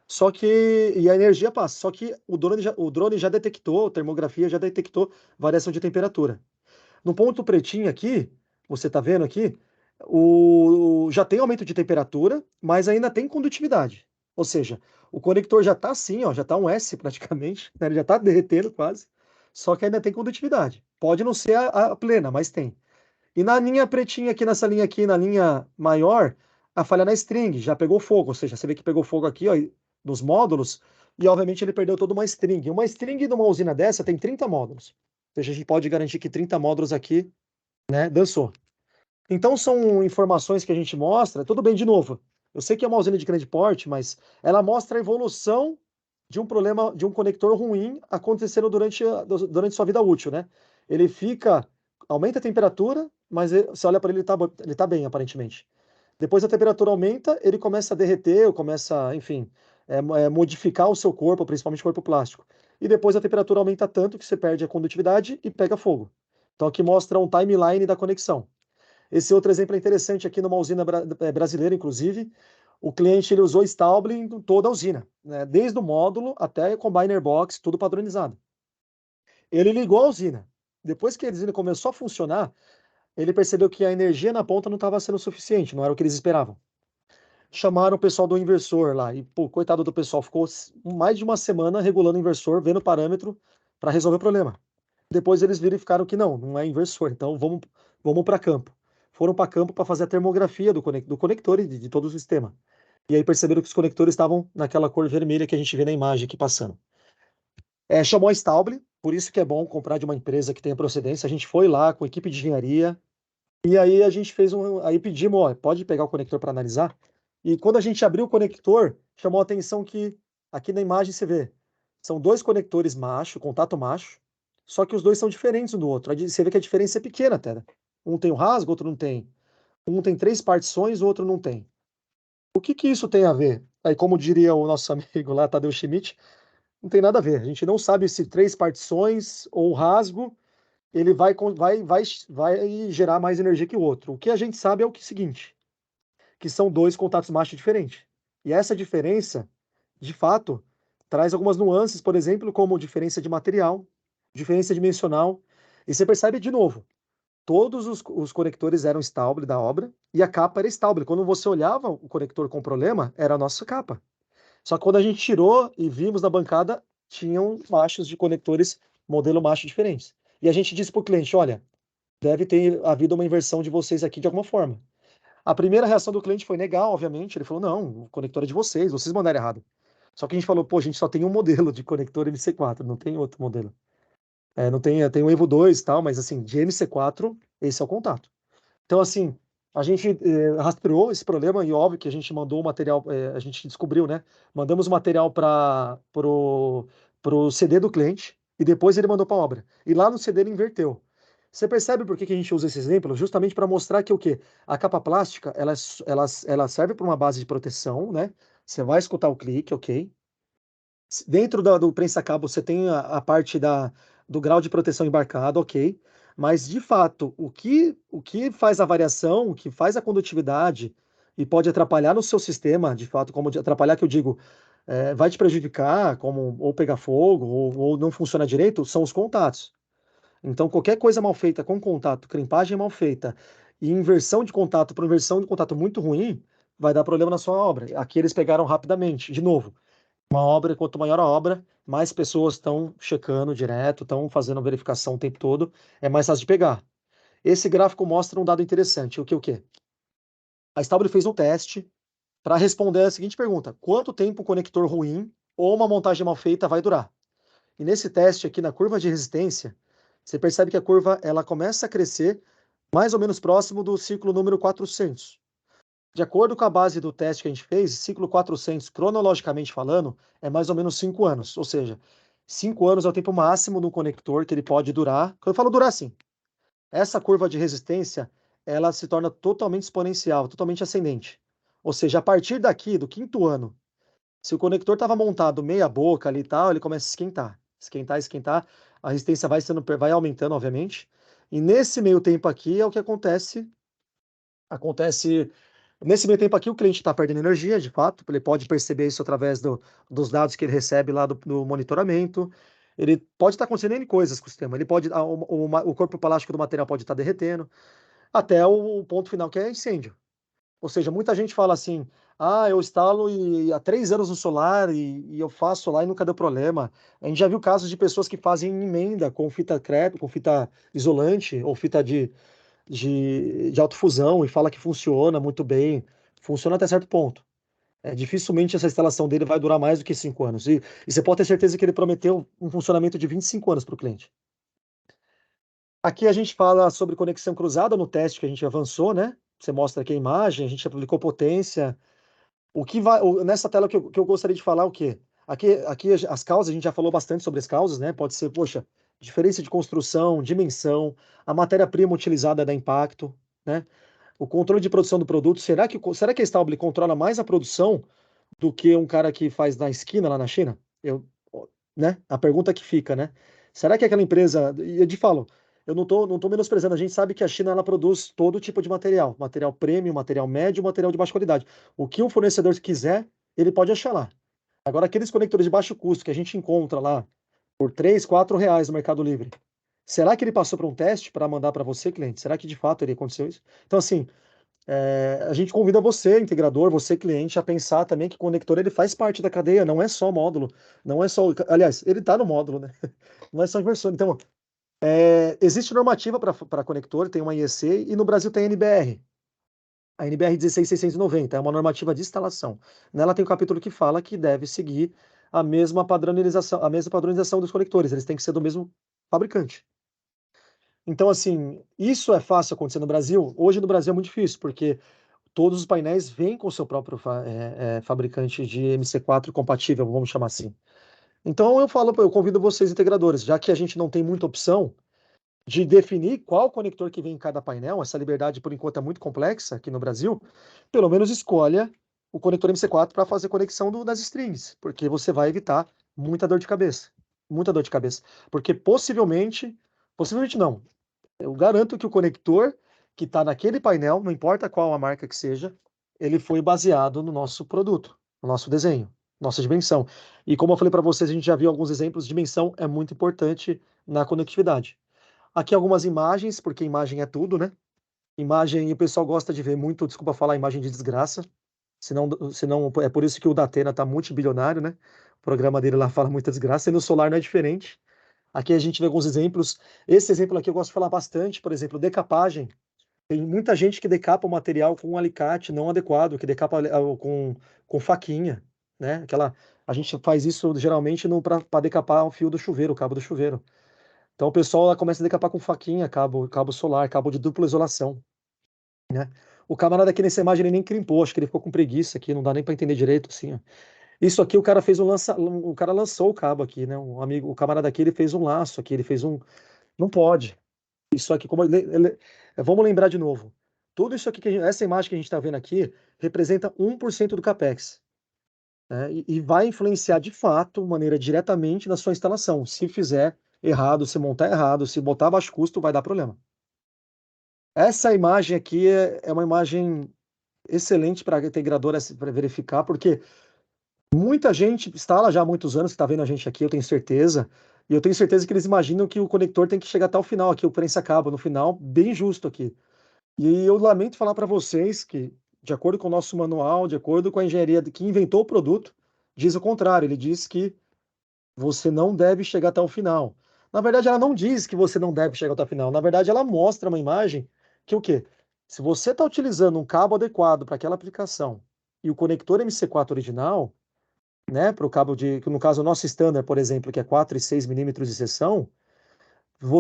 A: só que, e a energia passa, só que o drone já detectou, a termografia já detectou variação de temperatura. No ponto pretinho aqui, você está vendo aqui, já tem aumento de temperatura, mas ainda tem condutividade. Ou seja, o conector já está assim, ó, já está um S praticamente, né, ele já está derretendo quase, só que ainda tem condutividade. Pode não ser a plena, mas tem. E na linha pretinha aqui, nessa linha aqui, na linha maior, a falha na string já pegou fogo, ou seja, você vê que pegou fogo aqui, ó, nos módulos, e obviamente ele perdeu toda uma string. Uma string de uma usina dessa tem 30 módulos. Ou seja, a gente pode garantir que 30 módulos aqui, né, dançou. Então são informações que a gente mostra, tudo bem, de novo, eu sei que é uma usina de grande porte, mas ela mostra a evolução de um problema, de um conector ruim acontecendo durante sua vida útil, né? Ele aumenta a temperatura, mas você olha para ele, ele tá bem, aparentemente. Depois a temperatura aumenta, ele começa a derreter, ou começa, enfim, modificar o seu corpo, principalmente o corpo plástico. E depois a temperatura aumenta tanto que você perde a condutividade e pega fogo. Então aqui mostra um timeline da conexão. Esse outro exemplo é interessante aqui numa usina brasileira, inclusive. O cliente ele usou Stauble em toda a usina, né? Desde o módulo até o combiner box, tudo padronizado. Ele ligou a usina. Depois que a usina começou a funcionar, ele percebeu que a energia na ponta não estava sendo suficiente, não era o que eles esperavam. Chamaram o pessoal do inversor lá e, pô, coitado do pessoal, ficou mais de uma semana regulando o inversor, vendo o parâmetro para resolver o problema. Depois eles verificaram que não é inversor, então vamos para campo. Foram para campo para fazer a termografia do conector e de todo o sistema. E aí perceberam que os conectores estavam naquela cor vermelha que a gente vê na imagem aqui passando. Chamou a Stauble, por isso que é bom comprar de uma empresa que tenha procedência. A gente foi lá com a equipe de engenharia e aí a gente aí pedimos, ó, pode pegar o conector para analisar. E quando a gente abriu o conector, chamou a atenção que aqui na imagem você vê, são dois conectores macho, contato macho, só que os dois são diferentes um do outro. Aí você vê que a diferença é pequena até, né? Um tem um rasgo, outro não tem. Um tem 3 partições, o outro não tem. O que que isso tem a ver? Aí, como diria o nosso amigo lá, Tadeu Schmidt, não tem nada a ver. A gente não sabe se 3 partições ou um rasgo ele vai gerar mais energia que o outro. O que a gente sabe é o seguinte, que são dois contatos machos diferentes. E essa diferença, de fato, traz algumas nuances, por exemplo, como diferença de material, diferença dimensional. E você percebe de novo, todos os conectores eram Stauble da obra e a capa era Stauble. Quando você olhava o conector com problema, era a nossa capa. Só que quando a gente tirou e vimos na bancada, tinham machos de conectores modelo macho diferentes. E a gente disse para o cliente, olha, deve ter havido uma inversão de vocês aqui de alguma forma. A primeira reação do cliente foi negar, obviamente. Ele falou, não, o conector é de vocês mandaram errado. Só que a gente falou, pô, a gente só tem um modelo de conector MC4, não tem outro modelo. Não tem o Evo 2 e tal, mas assim, de MC4, esse é o contato. Então, assim, a gente rastreou esse problema e óbvio que a gente mandou o material, a gente descobriu, né? Mandamos o material para pro CD do cliente e depois ele mandou para a obra. E lá no CD ele inverteu. Você percebe por que que a gente usa esse exemplo? Justamente para mostrar que o quê? A capa plástica, ela serve para uma base de proteção, né? Você vai escutar o clique, ok? Dentro do prensa-cabo você tem a parte do grau de proteção embarcado, ok. Mas, de fato, o que faz a variação, o que faz a condutividade e pode atrapalhar no seu sistema, de fato, como de atrapalhar que eu digo, vai te prejudicar, como ou pegar fogo ou não funciona direito, são os contatos. Então, qualquer coisa mal feita com contato, crimpagem mal feita e inversão de contato para inversão de contato muito ruim, vai dar problema na sua obra. Aqui eles pegaram rapidamente. De novo, uma obra, quanto maior a obra, mais pessoas estão checando direto, estão fazendo verificação o tempo todo, é mais fácil de pegar. Esse gráfico mostra um dado interessante, o quê? A Stauble fez um teste para responder a seguinte pergunta: quanto tempo um conector ruim ou uma montagem mal feita vai durar? E nesse teste aqui na curva de resistência, você percebe que a curva ela começa a crescer mais ou menos próximo do ciclo número 400. De acordo com a base do teste que a gente fez, ciclo 400, cronologicamente falando, é mais ou menos 5 anos. Ou seja, 5 anos é o tempo máximo do conector que ele pode durar. Quando eu falo durar, sim, essa curva de resistência, ela se torna totalmente exponencial, totalmente ascendente. Ou seja, a partir daqui, do quinto ano, se o conector estava montado meia boca ali e tal, ele começa a esquentar. Esquentar, esquentar. A resistência vai aumentando, obviamente. E nesse meio tempo aqui é o que acontece. Acontece. Nesse meio tempo aqui, o cliente está perdendo energia, de fato. Ele pode perceber isso através dos dados que ele recebe lá do monitoramento. Ele pode estar acontecendo N coisas com o sistema. Ele pode, o corpo plástico do material pode estar derretendo, até o ponto final que é incêndio. Ou seja, muita gente fala assim: ah, eu instalo há 3 anos no solar e eu faço lá e nunca deu problema. A gente já viu casos de pessoas que fazem emenda com fita crepe, com fita isolante ou fita de autofusão e fala que funciona muito bem. Funciona até certo ponto. Dificilmente essa instalação dele vai durar mais do que 5 anos. E você pode ter certeza que ele prometeu um funcionamento de 25 anos para o cliente. Aqui a gente fala sobre conexão cruzada no teste que a gente avançou, né? Você mostra aqui a imagem, a gente aplicou potência. Nessa tela que eu gostaria de falar o quê? Aqui as causas, a gente já falou bastante sobre as causas, né? Pode ser, poxa, diferença de construção, dimensão, a matéria-prima utilizada dá impacto, né? O controle de produção do produto, será que a Stauble controla mais a produção do que um cara que faz na esquina lá na China? Né? A pergunta que fica, né? Será que aquela empresa, e eu te falo, eu não tô menosprezando, a gente sabe que a China ela produz todo tipo de material, material premium, material médio, material de baixa qualidade. O que um fornecedor quiser, ele pode achar lá. Agora, aqueles conectores de baixo custo que a gente encontra lá por 3, 4 reais no Mercado Livre, será que ele passou por um teste para mandar para você, cliente? Será que de fato ele aconteceu isso? Então, assim, a gente convida você, integrador, você, cliente, a pensar também que o conector ele faz parte da cadeia, não é só módulo, não é só. Aliás, ele está no módulo, né? Não é só inversor. Então, existe normativa para conector, tem uma IEC, e no Brasil tem a NBR. A NBR 16690 é uma normativa de instalação. Nela tem um capítulo que fala que deve seguir a mesma padronização dos conectores, eles têm que ser do mesmo fabricante. Então, assim, isso é fácil acontecer no Brasil? Hoje no Brasil é muito difícil, porque todos os painéis vêm com o seu próprio fabricante de MC4 compatível, vamos chamar assim. Então eu convido vocês, integradores, já que a gente não tem muita opção de definir qual conector que vem em cada painel, essa liberdade por enquanto é muito complexa aqui no Brasil, pelo menos escolha o conector MC4 para fazer conexão das strings, porque você vai evitar muita dor de cabeça. Muita dor de cabeça. Porque possivelmente não, eu garanto que o conector que está naquele painel, não importa qual a marca que seja, ele foi baseado no nosso produto, no nosso desenho, nossa dimensão. E como eu falei para vocês, a gente já viu alguns exemplos, dimensão é muito importante na conectividade. Aqui algumas imagens, porque imagem é tudo, né? Imagem, o pessoal gosta de ver muito, desculpa falar, imagem de desgraça. Senão é por isso que o Datena está multibilionário, né? O programa dele lá fala muita desgraça, e no solar não é diferente. Aqui a gente vê alguns exemplos. Esse exemplo aqui eu gosto de falar bastante, por exemplo, decapagem. Tem muita gente que decapa o material com um alicate não adequado, que decapa com faquinha, né? A gente faz isso geralmente para decapar o fio do chuveiro, o cabo do chuveiro. Então o pessoal lá começa a decapar com faquinha, cabo solar, cabo de dupla isolação, né? O camarada aqui nessa imagem ele nem crimpou, acho que ele ficou com preguiça aqui, não dá nem para entender direito, assim, ó. Isso aqui o cara fez o cara lançou o cabo aqui, né? O camarada aqui ele fez um laço aqui, ele fez um, não pode. Isso aqui, vamos lembrar de novo. Tudo isso aqui, essa imagem que a gente está vendo aqui, representa 1% do CAPEX, né? E vai influenciar de fato, maneira diretamente na sua instalação. Se fizer errado, se montar errado, se botar baixo custo, vai dar problema. Essa imagem aqui é uma imagem excelente para a integradora para verificar, porque muita gente instala já há muitos anos, que está vendo a gente aqui, eu tenho certeza. E eu tenho certeza que eles imaginam que o conector tem que chegar até o final aqui, o prensa-cabo no final, bem justo aqui. E eu lamento falar para vocês que, de acordo com o nosso manual, de acordo com a engenharia que inventou o produto, diz o contrário. Ele diz que você não deve chegar até o final. Na verdade, ela não diz que você não deve chegar até o final. Na verdade, ela mostra uma imagem que o quê? Se você está utilizando um cabo adequado para aquela aplicação e o conector MC4 original, né, para o cabo que no caso o nosso standard, por exemplo, que é 4 e 6 milímetros de seção,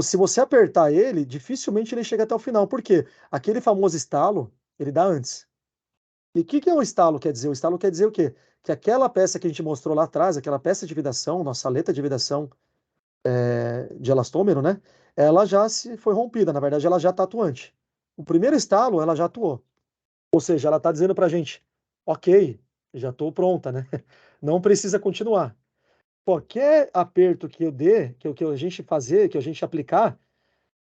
A: se você apertar ele, dificilmente ele chega até o final. Por quê? Aquele famoso estalo, ele dá antes. E o que é o estalo quer dizer? O estalo quer dizer o quê? Que aquela peça que a gente mostrou lá atrás, aquela peça de vedação, nossa aleta de vedação de elastômero, né? Ela já se foi rompida, na verdade ela já está atuante. O primeiro estalo, ela já atuou. Ou seja, ela está dizendo para a gente, Ok, já estou pronta, né? Não precisa continuar. Qualquer aperto que eu dê, que a gente fazer, que a gente aplicar,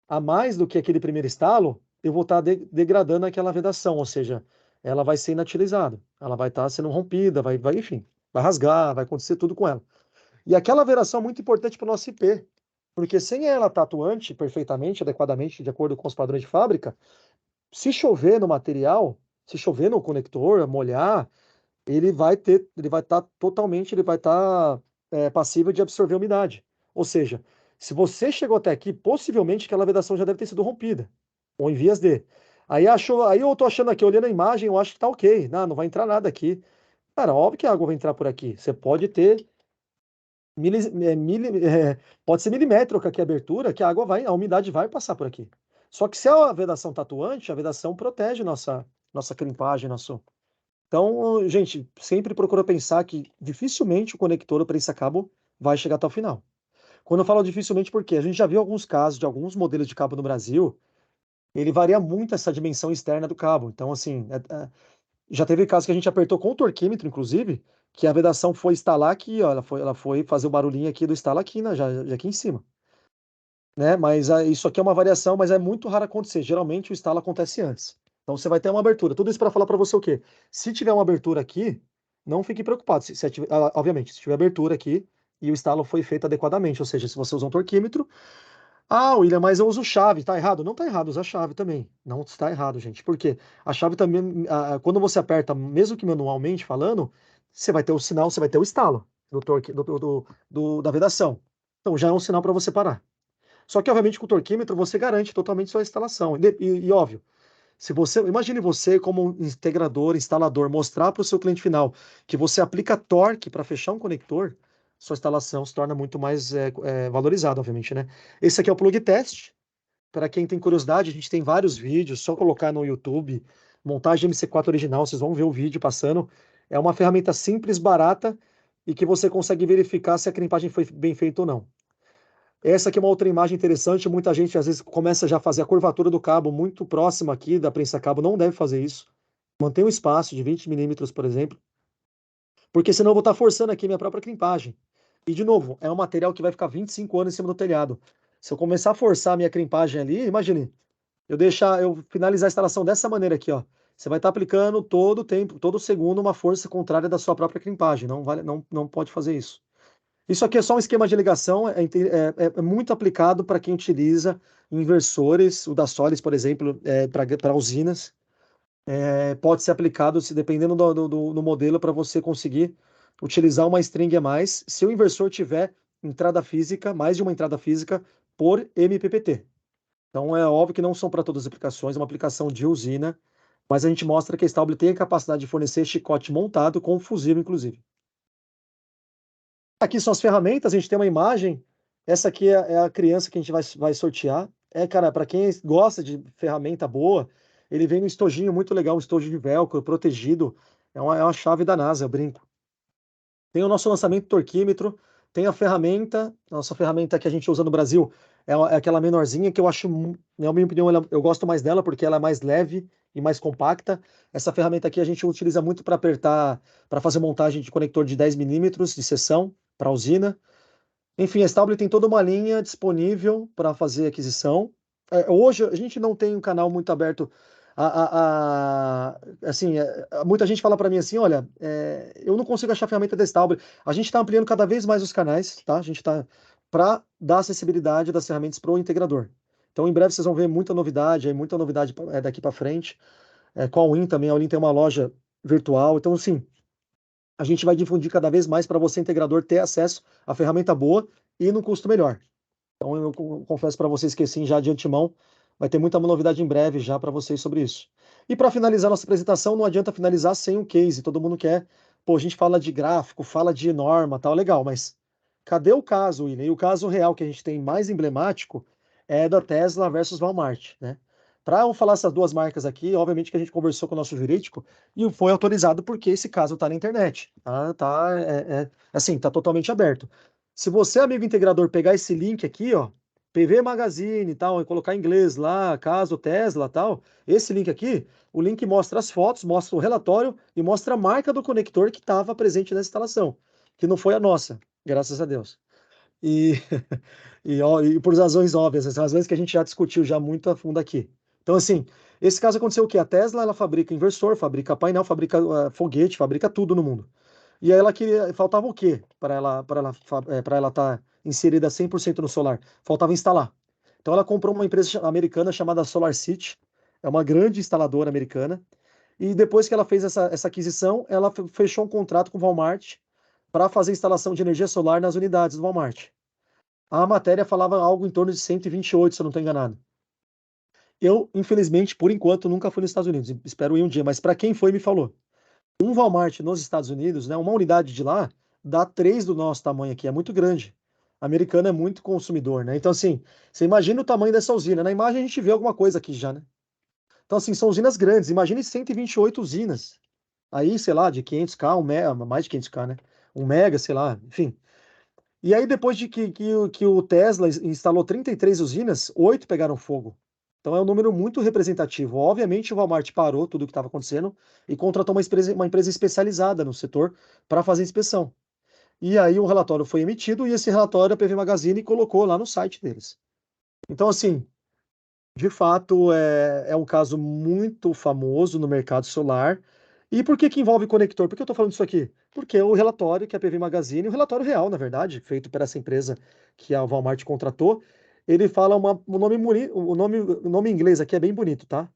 A: a mais do que aquele primeiro estalo, eu vou estar degradando aquela vedação, ou seja, ela vai ser inutilizada, ela vai estar sendo rompida, enfim, vai rasgar, vai acontecer tudo com ela. E aquela vedação é muito importante para o nosso IP, porque sem ela estar atuante perfeitamente, adequadamente, de acordo com os padrões de fábrica, se chover no material, se chover no conector, molhar, ele vai estar totalmente, ele vai estar passível de absorver umidade. Ou seja, se você chegou até aqui, possivelmente aquela vedação já deve ter sido rompida, ou em vias de. Aí eu tô achando aqui, olhando a imagem, eu acho que tá ok. Não, não vai entrar nada aqui. Cara, óbvio que a água vai entrar por aqui. Você pode ter pode ser milimétrica aqui a abertura, que a água vai, a umidade vai passar por aqui. Só que se a vedação tá atuante, a vedação protege nossa crimpagem, nosso. Então, gente, sempre procura pensar que dificilmente o conector ou prensa-cabo vai chegar até o final. Quando eu falo dificilmente, porque a gente já viu alguns casos de alguns modelos de cabo no Brasil, ele varia muito essa dimensão externa do cabo. Então, assim, já teve casos que a gente apertou com o torquímetro, inclusive, que a vedação foi instalar aqui, ó, ela foi fazer o barulhinho aqui do instala aqui, né, já aqui em cima, né? Mas isso aqui é uma variação, mas é muito raro acontecer. Geralmente o instalo acontece antes. Então você vai ter uma abertura. Tudo isso para falar para você o quê? Se tiver uma abertura aqui, não fique preocupado. Obviamente, se tiver abertura aqui e o instalo foi feito adequadamente, ou seja, se você usa um torquímetro, William, mas eu uso chave, tá errado? Não tá errado, usa chave também. Não está errado, gente. Por quê? A chave também, quando você aperta, mesmo que manualmente falando, você vai ter o sinal, você vai ter o estalo do torque, da vedação. Então já é um sinal para você parar. Só que, obviamente, com o torquímetro você garante totalmente sua instalação. E óbvio, se você, imagine você como um integrador, instalador, mostrar para o seu cliente final que você aplica torque para fechar um conector, sua instalação se torna muito mais valorizada, obviamente, né? Esse aqui é o plug test. Para quem tem curiosidade, a gente tem vários vídeos, só colocar no YouTube, montagem MC4 original, vocês vão ver o vídeo passando. É uma ferramenta simples, barata e que você consegue verificar se a crimpagem foi bem feita ou não. Essa aqui é uma outra imagem interessante. Muita gente às vezes começa já a fazer a curvatura do cabo muito próxima aqui da prensa-cabo. Não deve fazer isso. Mantenha um espaço de 20 milímetros, por exemplo, porque senão eu vou estar forçando aqui minha própria crimpagem. E de novo, é um material que vai ficar 25 anos em cima do telhado. Se eu começar a forçar a minha crimpagem ali, imagine, eu finalizar a instalação dessa maneira aqui, ó. Você vai estar aplicando todo o tempo, todo segundo, uma força contrária da sua própria crimpagem. Não vale, não pode fazer isso. Isso aqui é só um esquema de ligação, é muito aplicado para quem utiliza inversores, o da Solis, por exemplo, para usinas. Pode ser aplicado, se dependendo do modelo, para você conseguir utilizar uma string a mais, se o inversor tiver entrada física, mais de uma entrada física por MPPT. Então é óbvio que não são para todas as aplicações, é uma aplicação de usina, mas a gente mostra que a Stauble tem a capacidade de fornecer chicote montado com fusível, inclusive. Aqui são as ferramentas, a gente tem uma imagem. Essa aqui é a criança que a gente vai sortear. Cara, para quem gosta de ferramenta boa, ele vem no estojinho muito legal, um estojo de velcro, protegido. É uma chave da NASA, eu brinco. Tem o nosso lançamento torquímetro, tem a ferramenta, nossa ferramenta que a gente usa no Brasil é aquela menorzinha que eu acho, na minha opinião, eu gosto mais dela porque ela é mais leve e mais compacta. Essa ferramenta aqui a gente utiliza muito para apertar, para fazer montagem de conector de 10 milímetros de seção para usina. Enfim, a Stable tem toda uma linha disponível para fazer aquisição. Hoje a gente não tem um canal muito aberto. Assim, muita gente fala para mim assim, olha, eu não consigo achar a ferramenta da Stable. A gente está ampliando cada vez mais os canais, tá? A gente está para dar acessibilidade das ferramentas para o integrador. Então, em breve vocês vão ver muita novidade, muita novidade daqui para frente. Com a Win também, a Win tem uma loja virtual. Então, assim, a gente vai difundir cada vez mais para você, integrador, ter acesso à ferramenta boa e no custo melhor. Então, eu confesso para vocês que sim, já de antemão, vai ter muita novidade em breve já para vocês sobre isso. E para finalizar nossa apresentação, não adianta finalizar sem um case. Todo mundo quer. Pô, a gente fala de gráfico, fala de norma, tal, legal, mas cadê o caso, William? E o caso real que a gente tem mais emblemático é da Tesla versus Walmart, né? Para eu falar essas duas marcas aqui, obviamente que a gente conversou com o nosso jurídico e foi autorizado porque esse caso está na internet, assim, tá totalmente aberto. Se você, amigo integrador, pegar esse link aqui, ó, PV Magazine e tal, e colocar em inglês lá, caso Tesla e tal, esse link aqui, o link mostra as fotos, mostra o relatório e mostra a marca do conector que estava presente nessa instalação, que não foi a nossa, graças a Deus. E, e por razões óbvias, as razões que a gente já discutiu já muito a fundo aqui. Então, assim, esse caso aconteceu o quê? A Tesla, ela fabrica inversor, fabrica painel, fabrica foguete, fabrica tudo no mundo. E aí ela queria, faltava o quê para ela estar inserida 100% no solar? Faltava instalar. Então ela comprou uma empresa americana chamada SolarCity, é uma grande instaladora americana, e depois que ela fez essa aquisição, ela fechou um contrato com o Walmart para fazer instalação de energia solar nas unidades do Walmart. A matéria falava algo em torno de 128, se eu não estou enganado. Eu, infelizmente, por enquanto, nunca fui nos Estados Unidos. Espero ir um dia, mas para quem foi, me falou. Um Walmart nos Estados Unidos, né, uma unidade de lá, dá três do nosso tamanho aqui, é muito grande. O americano é muito consumidor, né? Então, assim, você imagina o tamanho dessa usina. Na imagem a gente vê alguma coisa aqui já, né? Então, assim, são usinas grandes. Imagine 128 usinas. Aí, sei lá, de 500K, um mega, mais de 500K, né? Um mega, sei lá, enfim. E aí, depois de que o Tesla instalou 33 usinas, 8 pegaram fogo. Então é um número muito representativo. Obviamente, o Walmart parou tudo o que estava acontecendo e contratou uma empresa especializada no setor para fazer inspeção. E aí o relatório foi emitido e esse relatório a PV Magazine colocou lá no site deles. Então, assim, de fato, é um caso muito famoso no mercado solar. E por que que envolve conector? Por que eu estou falando isso aqui? Porque o relatório que a PV Magazine, o relatório real, na verdade, feito por essa empresa que a Walmart contratou, ele fala o nome em inglês aqui é bem bonito, tá?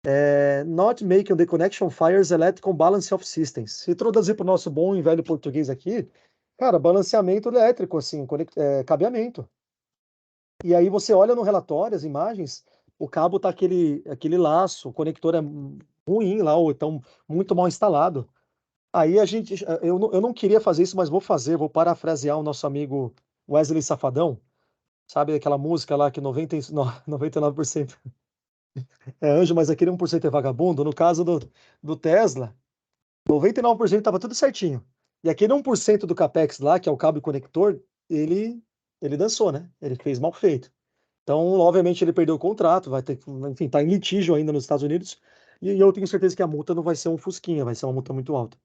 A: É Not Making the Connection Fires Electrical Balance of Systems. Se traduzir para o nosso bom e velho português aqui, cara, balanceamento elétrico, assim, cabeamento. E aí você olha no relatório, as imagens, o cabo tá aquele laço, o conector é ruim lá, ou então muito mal instalado. Aí a gente, eu não queria fazer isso, mas vou fazer, vou parafrasear o nosso amigo Wesley Safadão, sabe aquela música lá que 99% é anjo, mas aquele 1% é vagabundo? No caso do Tesla, 99% estava tudo certinho. E aquele 1% do CAPEX lá, que é o cabo e conector, ele dançou, né? Ele fez mal feito. Então, obviamente, ele perdeu o contrato, vai ter, enfim, tá em litígio ainda nos Estados Unidos, e eu tenho certeza que a multa não vai ser um fusquinha, vai ser uma multa muito alta.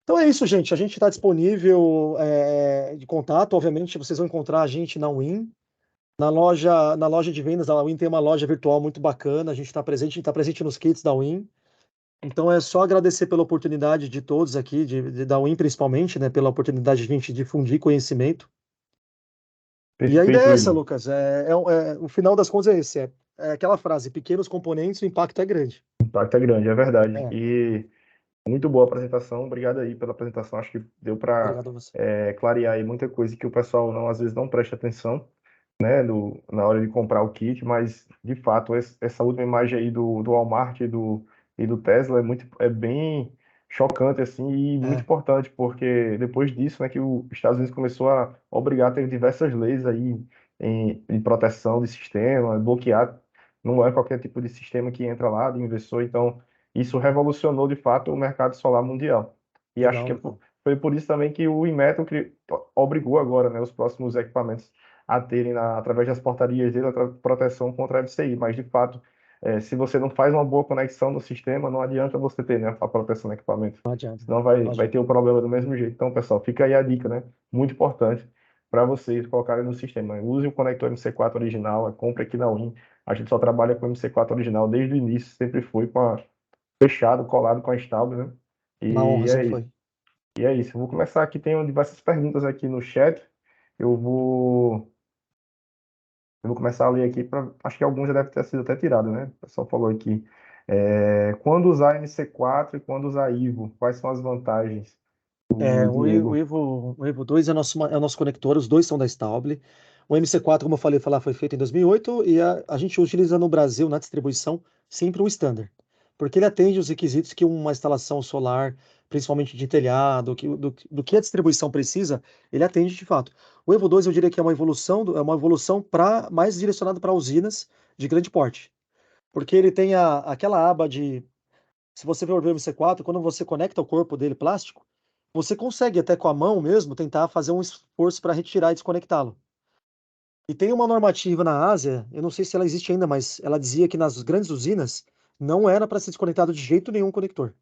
A: Então é isso, gente. A gente está disponível de contato. Obviamente, vocês vão encontrar a gente na Win. Na loja de vendas da Win tem uma loja virtual muito bacana. A gente está presente nos kits da Win. Então é só agradecer pela oportunidade de todos aqui, da Win principalmente, né, pela oportunidade de a gente difundir conhecimento. E a ideia
B: Perfeito,
A: é essa,
B: Igor.
A: Lucas. O final das contas é esse. É aquela frase: pequenos componentes, o impacto é grande.
B: O impacto é grande, é verdade.
A: É,
B: E muito boa a apresentação. Obrigado aí pela apresentação. Acho que deu para
A: obrigado a você.
B: clarear aí muita coisa que o pessoal não, às vezes não presta atenção, né, na hora de comprar o kit, mas de fato essa última imagem aí do Walmart e do Tesla é bem chocante assim e muito
A: É,
B: importante, porque depois disso, né, que os Estados Unidos começou a obrigar a ter diversas leis aí em proteção de sistema, bloquear, não é qualquer tipo de sistema que entra lá, de inversor, então isso revolucionou de fato o mercado solar mundial. E acho
A: legal,
B: que
A: legal.
B: foi por isso também que o Inmetro obrigou agora, né, os próximos equipamentos a terem, através das portarias dele, a proteção contra a FCI. Mas, de fato, se você não faz uma boa conexão no sistema, não adianta você ter, né, a proteção do equipamento.
A: Não adianta,
B: Senão vai,
A: não
B: vai ter
A: adianta.
B: o problema do mesmo jeito. Então, pessoal, fica aí a dica, né? Muito importante para vocês colocarem no sistema. Use o conector MC4 original, compre aqui na Win. A gente só trabalha com o MC4 original desde o início, sempre foi fechado, colado com a Stauber, né?
A: Uma honra,
B: E
A: sempre
B: é,
A: foi.
B: e é isso. Eu vou começar aqui, tem diversas perguntas aqui no chat. Eu vou. Eu vou começar a ler aqui, acho que alguns já devem ter sido até tirados, né? O pessoal falou aqui. Quando usar MC4 e quando usar Ivo, quais são as vantagens?
A: É,
B: O Diego.
A: O Evo 2 é o nosso conector, os dois são da Stauble. O MC4, como eu falei, foi feito em 2008 e a gente utiliza no Brasil, na distribuição, sempre o standard, porque ele atende os requisitos que uma instalação solar, principalmente de telhado, do que a distribuição precisa, ele atende de fato. O Evo 2 eu diria que é uma evolução, é uma evolução mais direcionada para usinas de grande porte, porque ele tem aquela aba de se você ver o MC4, quando você conecta o corpo dele plástico, você consegue até com a mão mesmo tentar fazer um esforço para retirar e desconectá-lo. E tem uma normativa na Ásia, eu não sei se ela existe ainda, mas ela dizia que nas grandes usinas não era para ser desconectado de jeito nenhum o conector.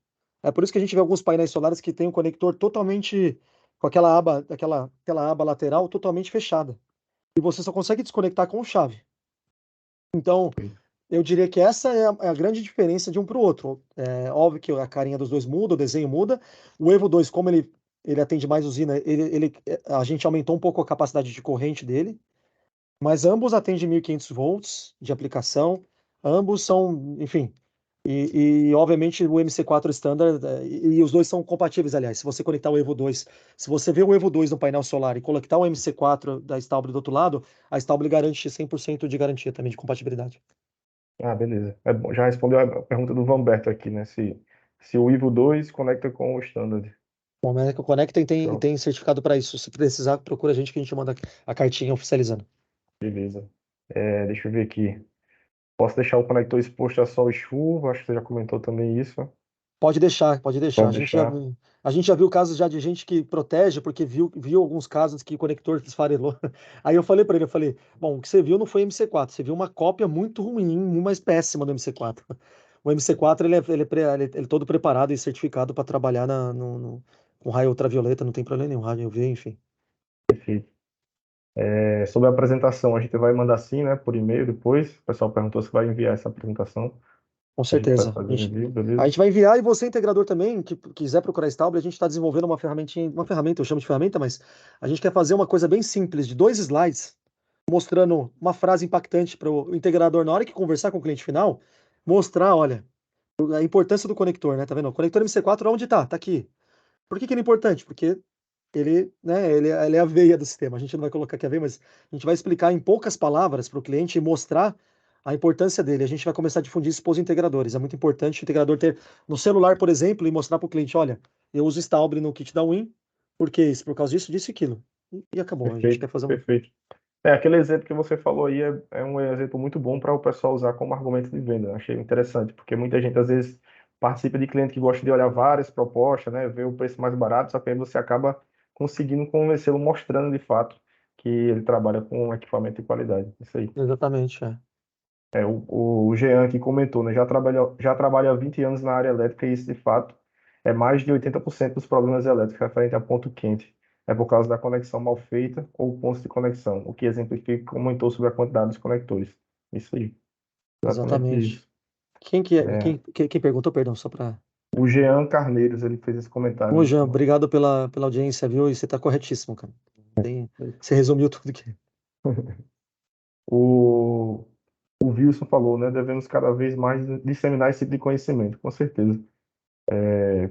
A: É por isso que a gente vê alguns painéis solares que tem o conector totalmente com aquela aba lateral totalmente fechada. E você só consegue desconectar com chave. Então, eu diria que essa é a grande diferença de um para o outro. É óbvio que a carinha dos dois muda, o desenho muda. O Evo 2, como ele atende mais usina, a gente aumentou um pouco a capacidade de corrente dele. Mas ambos atendem 1500 volts de aplicação, ambos são, enfim, obviamente o MC4 Standard, e os dois são compatíveis, aliás, se você conectar o Evo 2, se você vê o Evo 2 no painel solar e conectar o MC4 da Stauble do outro lado, a Stauble garante 100% de garantia também de compatibilidade.
B: Ah, beleza. É bom. Já respondeu a pergunta do Vanberto aqui, né? Se o Ivo 2 conecta com o Standard.
A: O América Conecta
B: Pronto,
A: tem certificado para isso. Se precisar, procura a gente que a gente manda a cartinha oficializando.
B: beleza. Deixa eu ver aqui. Posso deixar o conector exposto a sol e chuva? Acho que você já comentou também isso.
A: Pode deixar, pode deixar.
B: Pode deixar.
A: A gente já viu casos já de gente que protege, porque viu alguns casos que o conector desfarelou. Aí eu falei para ele, eu falei, bom, o que você viu não foi MC4, você viu uma cópia muito ruim, muito mais péssima do MC4. O MC4 ele é todo preparado e certificado para trabalhar com raio ultravioleta, não tem problema nenhum, raio UV, enfim.
B: Perfeito. Sobre a apresentação, a gente vai mandar sim, né? Por e-mail depois. O pessoal perguntou se vai enviar essa apresentação.
A: Com
B: A gente vai
A: certeza.
B: fazer o envio,
A: A
B: beleza?
A: gente vai enviar e você, integrador também, que quiser procurar Stable, a gente está desenvolvendo uma ferramenta, eu chamo de ferramenta, mas a gente quer fazer uma coisa bem simples, de 2 slides, mostrando uma frase impactante para o integrador, na hora que conversar com o cliente final, mostrar, olha, a importância do conector, né? Tá vendo? O conector MC4, onde tá? Tá aqui. Por que que ele é importante? Porque ele é a veia do sistema. A gente não vai colocar aqui a veia, mas a gente vai explicar em poucas palavras para o cliente e mostrar a importância dele. A gente vai começar a difundir isso para os integradores. É muito importante o integrador ter no celular, por exemplo, e mostrar para o cliente: olha, eu uso Stauble no kit da Win, porque isso, por causa disso, disso e aquilo. E acabou. A gente
B: Perfeito,
A: quer fazer uma.
B: perfeito. Aquele exemplo que você falou aí é um exemplo muito bom para o pessoal usar como argumento de venda. Eu achei interessante, porque muita gente às vezes participa de cliente que gosta de olhar várias propostas, né, ver o preço mais barato, só que aí você acaba conseguindo convencê-lo mostrando de fato que ele trabalha com um equipamento de qualidade. Isso aí.
A: Exatamente, é.
B: O Jean aqui comentou, né, já trabalha há 20 anos na área elétrica e isso de fato é mais de 80% dos problemas elétricos referente a ponto quente. É por causa da conexão mal feita ou pontos de conexão, o que exemplifica como comentou sobre a quantidade dos conectores. Isso aí, exatamente
A: Exatamente.
B: isso.
A: Quem que é?
B: É,
A: Quem perguntou, perdão, só para.
B: o Jean Carneiros, ele fez esse comentário
A: Ô,
B: no
A: Jean,
B: final.
A: obrigado pela audiência, viu? E você está corretíssimo, cara. Você resumiu tudo aqui.
B: O, o Wilson falou, né? Devemos cada vez mais disseminar esse tipo de conhecimento, com certeza.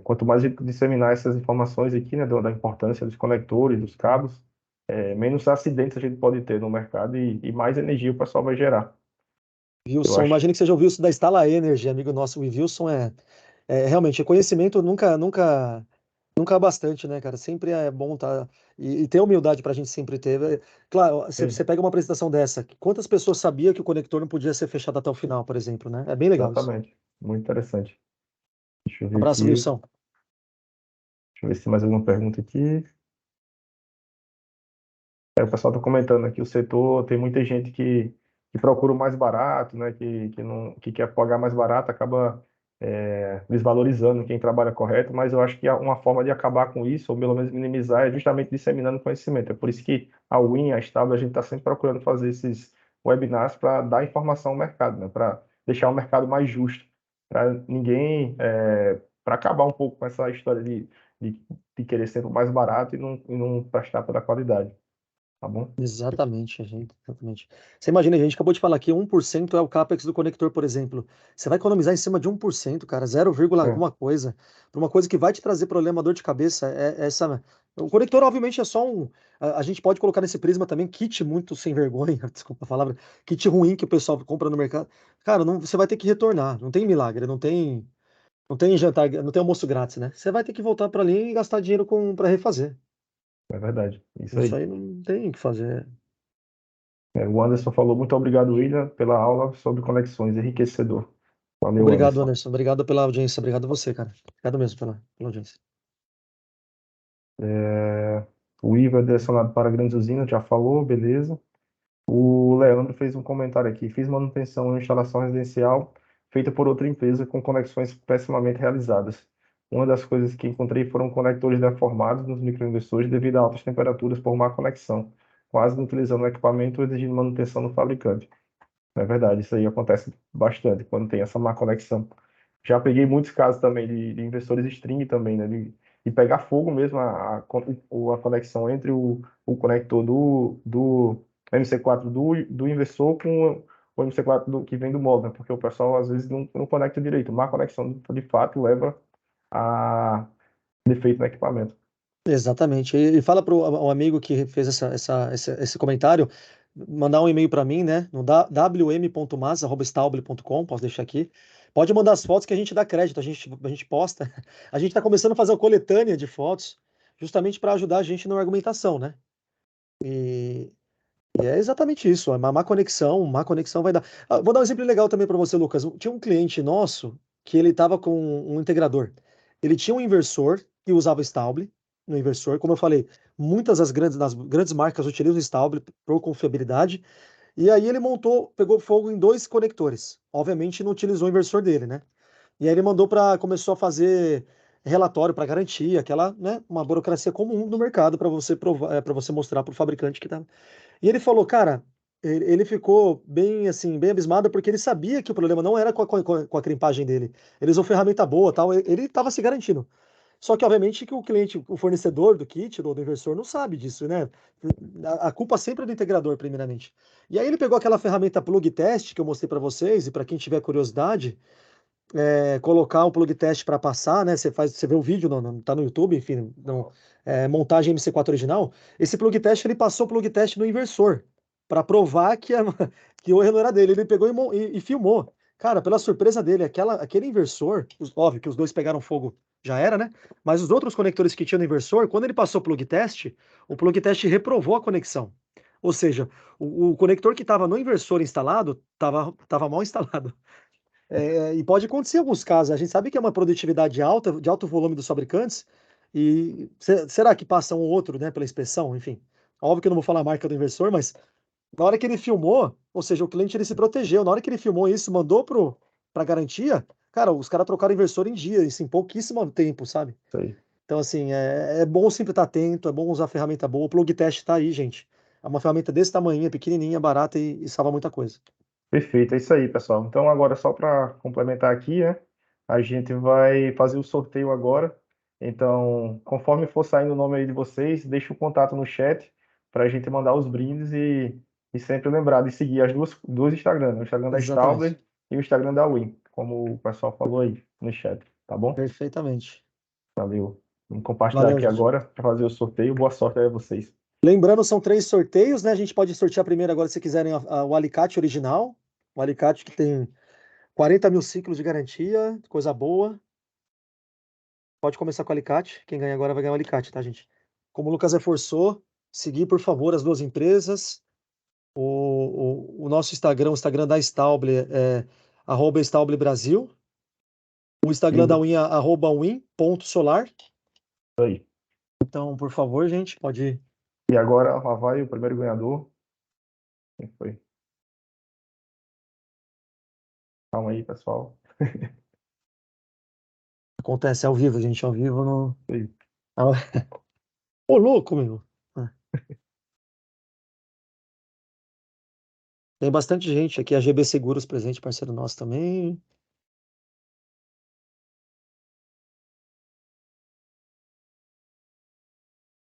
B: Quanto mais a gente disseminar essas informações aqui, né, da importância dos conectores, dos cabos, menos acidentes a gente pode ter no mercado e mais energia o pessoal vai gerar. Eu
A: Wilson,
B: acho.
A: imagino que seja o Wilson da Stala Energy, amigo nosso. O Wilson realmente conhecimento nunca é bastante, né, cara? Sempre é bom tá e ter humildade para a gente sempre ter. Claro, você
B: Sim,
A: pega uma apresentação dessa, quantas pessoas sabiam que o conector não podia ser fechado até o final, por exemplo, né? É bem legal isso.
B: exatamente. Muito interessante. Deixa eu ver
A: Abraço,
B: aqui.
A: Wilson.
B: Deixa eu ver se tem mais alguma pergunta aqui. O pessoal está comentando aqui, o setor tem muita gente que procura o mais barato, né? Que quer pagar mais barato, acaba desvalorizando quem trabalha correto, mas eu acho que uma forma de acabar com isso, ou pelo menos minimizar, é justamente disseminando conhecimento. É por isso que a Win, a Stable, a gente está sempre procurando fazer esses webinars para dar informação ao mercado, né? Para deixar o mercado mais justo, para ninguém, para acabar um pouco com essa história de, de querer sempre o mais barato e não prestar pela qualidade. Tá bom?
A: Exatamente, gente, exatamente. Você imagina, a gente acabou de falar que 1% é o CAPEX do conector, por exemplo. Você vai economizar em cima de 1%, cara, 0,
B: É,
A: alguma coisa, para uma coisa que vai te trazer problema, dor de cabeça. Essa. O conector, obviamente, é só um. A gente pode colocar nesse prisma também kit muito sem vergonha, desculpa a palavra, kit ruim que o pessoal compra no mercado. Cara, não, você vai ter que retornar, não tem milagre, não tem jantar, não tem almoço grátis, né? Você vai ter que voltar para ali e gastar dinheiro para refazer.
B: é verdade. Isso
A: Isso
B: aí.
A: aí não tem o que fazer.
B: O Anderson falou, muito obrigado, William, pela aula sobre conexões, enriquecedor. Valeu,
A: Obrigado,
B: Anderson.
A: Anderson. Obrigado pela audiência. Obrigado a você, cara. Obrigado mesmo pela audiência.
B: É, o IVA é direcionado para grandes usinas, já falou, beleza. O Leandro fez um comentário aqui. Fiz manutenção em instalação residencial feita por outra empresa com conexões pessimamente realizadas. Uma das coisas que encontrei foram conectores deformados nos microinversores devido a altas temperaturas por má conexão, quase não utilizando o equipamento ou exigindo manutenção do fabricante. É verdade, isso aí acontece bastante quando tem essa má conexão. Já peguei muitos casos também de investidores string também, né? De pegar fogo mesmo a conexão entre o conector do MC4 do inversor com o MC4 que vem do móvel, né? Porque o pessoal às vezes não conecta direito. Má conexão de fato leva a defeito no equipamento.
A: Exatamente. E fala para o amigo que fez esse comentário, mandar um e-mail para mim, né? No wm.mas@stauble.com, posso deixar aqui. Pode mandar as fotos que a gente dá crédito, a gente posta. A gente está começando a fazer uma coletânea de fotos, justamente para ajudar a gente na argumentação, né? E, e é exatamente isso. Uma má conexão vai dar. Ah, vou dar um exemplo legal também para você, Lucas. Tinha um cliente nosso que ele estava com um integrador. Ele tinha um inversor que usava Stauble no inversor. Como eu falei, muitas das grandes marcas utilizam Stauble por confiabilidade. E aí ele montou, pegou fogo em dois conectores. Obviamente não utilizou o inversor dele, né? E aí ele começou a fazer relatório para garantia, aquela, né, uma burocracia comum no mercado para você provar, para você mostrar para o fabricante que tá. E ele falou, cara, ele ficou bem assim, bem abismado porque ele sabia que o problema não era com a crimpagem dele. Ele usou ferramenta boa, tal, ele estava se garantindo. Só que obviamente que o cliente, o fornecedor do kit ou do inversor não sabe disso, né? A culpa sempre é do integrador, primeiramente. E aí ele pegou aquela ferramenta plug test que eu mostrei para vocês e para quem tiver curiosidade, colocar o plug test para passar, né? Você vê o vídeo, tá no YouTube, enfim, montagem MC4 original. Esse plug test ele passou o plug test no inversor para provar que o erro não era dele. Ele pegou e filmou. Cara, pela surpresa dele, aquele inversor, óbvio que os dois pegaram fogo, já era, né? Mas os outros conectores que tinha no inversor, quando ele passou o plug test reprovou a conexão. Ou seja, o conector que estava no inversor instalado estava mal instalado. E pode acontecer em alguns casos. A gente sabe que é uma produtividade alta, de alto volume dos fabricantes, e será que passa um ou outro, né, pela inspeção? Enfim, óbvio que eu não vou falar a marca do inversor, mas na hora que ele filmou, ou seja, o cliente ele se protegeu. Na hora que ele filmou isso, mandou para garantia, cara, os caras trocaram o inversor em dias, em pouquíssimo tempo, sabe?
B: Isso aí.
A: Então, assim, é bom sempre estar atento, é bom usar ferramenta boa. O plug test tá aí, gente. É uma ferramenta desse tamanho, pequenininha, barata e salva muita coisa.
B: Perfeito, é isso aí, pessoal. Então, agora, só para complementar aqui, né? A gente vai fazer o sorteio agora. Então, conforme for saindo o nome aí de vocês, deixa o contato no chat para a gente mandar os brindes e sempre lembrar de seguir as duas Instagram, né? O Instagram da
A: Exatamente.
B: Stauber e o Instagram da Win, como o pessoal falou aí no chat, tá bom?
A: Perfeitamente.
B: Valeu. Vamos compartilhar
A: Valeu,
B: aqui
A: gente.
B: agora para fazer o sorteio. Boa sorte aí a vocês.
A: Lembrando, são 3 sorteios, né? A gente pode sortear primeiro agora, se quiserem, o alicate original. O alicate que tem 40 mil ciclos de garantia, coisa boa. Pode começar com o alicate. Quem ganha agora vai ganhar o alicate, tá, gente? Como o Lucas reforçou, seguir, por favor, as duas empresas. O nosso Instagram, o Instagram da Stauble é @Stauble Brasil. O
B: E
A: Instagram da
B: o
A: Win é @win.solar.
B: aí.
A: Então, por favor, gente, pode ir.
B: E agora, lá vai o primeiro ganhador. Quem foi? Calma aí, pessoal.
A: Acontece ao vivo, gente, ao vivo no.
B: Aí.
A: Ô, louco, meu. Ah, tem bastante gente aqui, a GB Seguros presente, parceiro nosso também.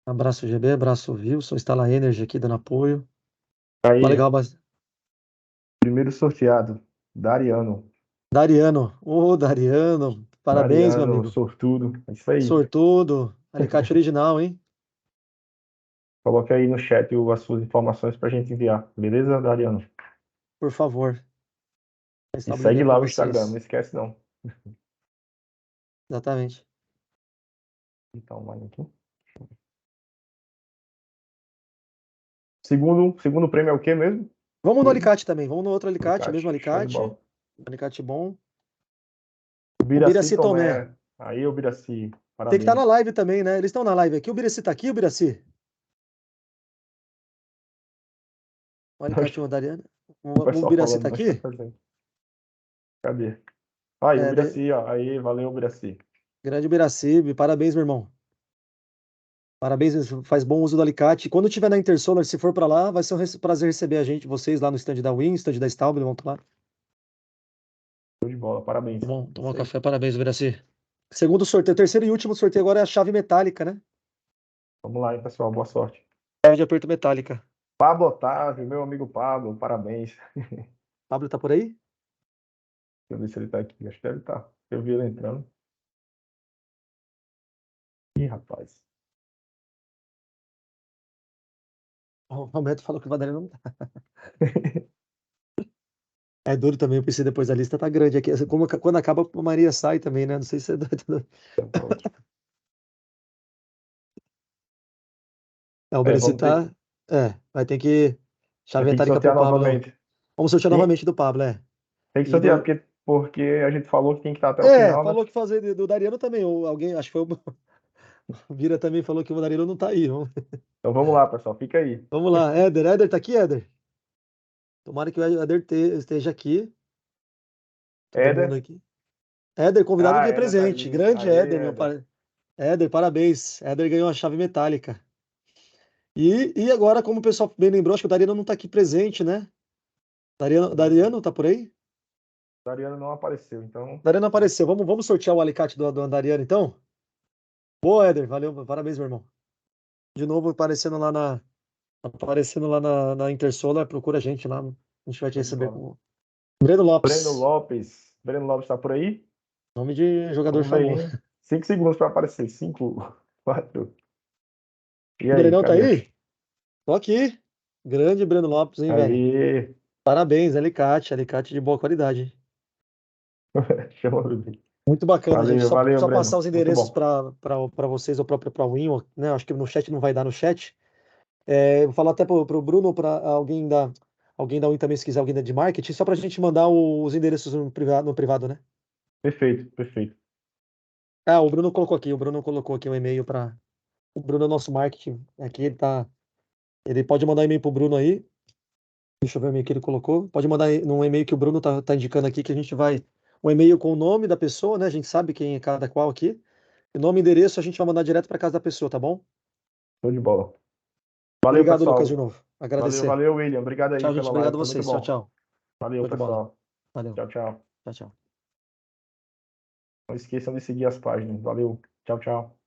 A: Abraço GB, abraço Wilson, Instala Energy aqui dando apoio. Tá
B: Aí,
A: legal,
B: primeiro sorteado, Dariano.
A: Dariano, ô Dariano, parabéns, meu
B: Dariano,
A: amigo.
B: sortudo. É isso aí.
A: Sortudo, alicate original, hein?
B: Coloque aí no chat as suas informações para a gente enviar. Beleza, Dariano?
A: Por favor.
B: E
A: Está
B: segue
A: envia para
B: lá o Instagram, não
A: vocês.
B: esquece não.
A: Exatamente.
B: Então, vai aqui. Segundo prêmio é o quê mesmo?
A: Vamos no
B: Mesmo?
A: alicate também, vamos no outro alicate,
B: Alicate.
A: mesmo
B: Show de
A: alicate.
B: bola.
A: Alicate bom.
B: O
A: O
B: Biraci
A: Biraci Tomé.
B: Tomé. Aí, o Biraci.
A: Tem que estar na
B: Parabéns.
A: live também, né? Eles estão na live aqui. O Biraci tá aqui, o Biraci? O alicate e o Dariano.
B: O
A: O
B: pessoal
A: Biraci
B: falando,
A: tá
B: não está
A: aqui?
B: presente. Cadê? Aí, o
A: É,
B: Biraci, ó. Aí, valeu, Biraci.
A: grande Biraci, parabéns, meu irmão. Parabéns, faz bom uso do alicate. Quando tiver na Intersolar, se for para lá, vai ser um prazer receber a gente, vocês lá no stand da Win, stand da Stauble, vão lá.
B: Show de bola, parabéns.
A: Tomar um
B: Isso aí.
A: café, parabéns, Viraci. Segundo sorteio, terceiro e último sorteio agora é a chave metálica, né?
B: Vamos lá, hein, pessoal. Boa sorte.
A: Chave de aperto metálica.
B: Pablo Otávio, meu amigo Pablo, parabéns.
A: Pablo tá por aí?
B: Deixa eu ver se ele tá aqui. Acho que deve estar. Eu vi ele entrando. Ih, rapaz.
A: O Roberto falou que o Vanderlei não tá. É duro também, eu pensei depois a lista tá grande aqui. Quando acaba, a Maria sai também, né? Não sei se é doido.
B: Tá ótimo.
A: É, o
B: É,
A: Viraci
B: vamos ter,
A: tá. É, vai ter que.
B: vai
A: Chave
B: ter que
A: metálica pro
B: sortear
A: Pablo.
B: novamente.
A: Vamos sortear
B: Tem,
A: novamente do Pablo, é.
B: tem que
A: E
B: sortear,
A: do.
B: porque a gente falou que tem que estar até o
A: É,
B: final, né?
A: falou que fazer do Dariano também. Ou alguém, acho que foi o o Vira também falou que o Dariano não tá aí.
B: Então vamos lá, pessoal. Fica aí.
A: Vamos lá, Éder. Éder tá aqui, Éder? Tomara que o Éder esteja aqui. Todo mundo
B: Éder.
A: aqui. Éder, convidado
B: Ah,
A: dia
B: Éder tá
A: presente.
B: aí.
A: Grande
B: Aê,
A: Éder, meu
B: Éder.
A: pai. Éder, parabéns. Éder ganhou a chave metálica. E agora, como o pessoal bem lembrou, acho que o Dariano não tá aqui presente, né? Dariano tá por aí?
B: Dariano não apareceu, então.
A: Dariano apareceu. Vamos sortear o alicate do Dariano, então? Boa, Éder. Valeu. Parabéns, meu irmão. De novo aparecendo lá na Intersolar. Procura a gente lá. A gente vai te
B: Show de
A: receber
B: bola.
A: com Breno
B: Breno
A: Lopes.
B: Lopes. Breno Lopes está por aí?
A: Nome de jogador
B: Vamos ver,
A: famoso.
B: hein? 5 segundos para aparecer. 5, 4. E
A: O
B: aí,
A: Brenão tá
B: cadê?
A: aí? Tô aqui. Grande Breno Lopes, hein, velho?
B: Aí.
A: Parabéns, alicate de boa qualidade.
B: Chama o bebê.
A: Muito bacana, gente.
B: Valeu,
A: Só,
B: valeu,
A: só passar
B: Breno.
A: os
B: Muito
A: endereços
B: bom.
A: para vocês ou para o Win, né? Acho que no chat não vai dar no chat. É, eu vou falar até pro Bruno ou para alguém da Win também, se quiser alguém de marketing, só para a gente mandar os endereços no privado, né?
B: Perfeito, perfeito.
A: Ah, o Bruno colocou aqui um e-mail para o Bruno é nosso marketing. Aqui ele pode mandar e-mail pro Bruno aí. Deixa eu ver o e-mail que ele colocou. Pode mandar num e-mail que o Bruno tá indicando aqui que a gente vai. Um e-mail com o nome da pessoa, né? A gente sabe quem é cada qual aqui. O nome e endereço a gente vai mandar direto para casa da pessoa, tá bom?
B: Show de bola. Valeu,
A: Obrigado, Lucas, de
B: pessoal.
A: novo.
B: Valeu,
A: Agradecer.
B: valeu, William. Obrigado aí
A: Tchau, gente.
B: pela
A: Obrigado
B: live.
A: a
B: Foi muito
A: vocês. Tchau,
B: bom.
A: tchau.
B: Valeu,
A: Show de bola.
B: pessoal.
A: Valeu.
B: Tchau, tchau.
A: Tchau, tchau.
B: Não esqueçam de seguir as páginas. Valeu. Tchau, tchau.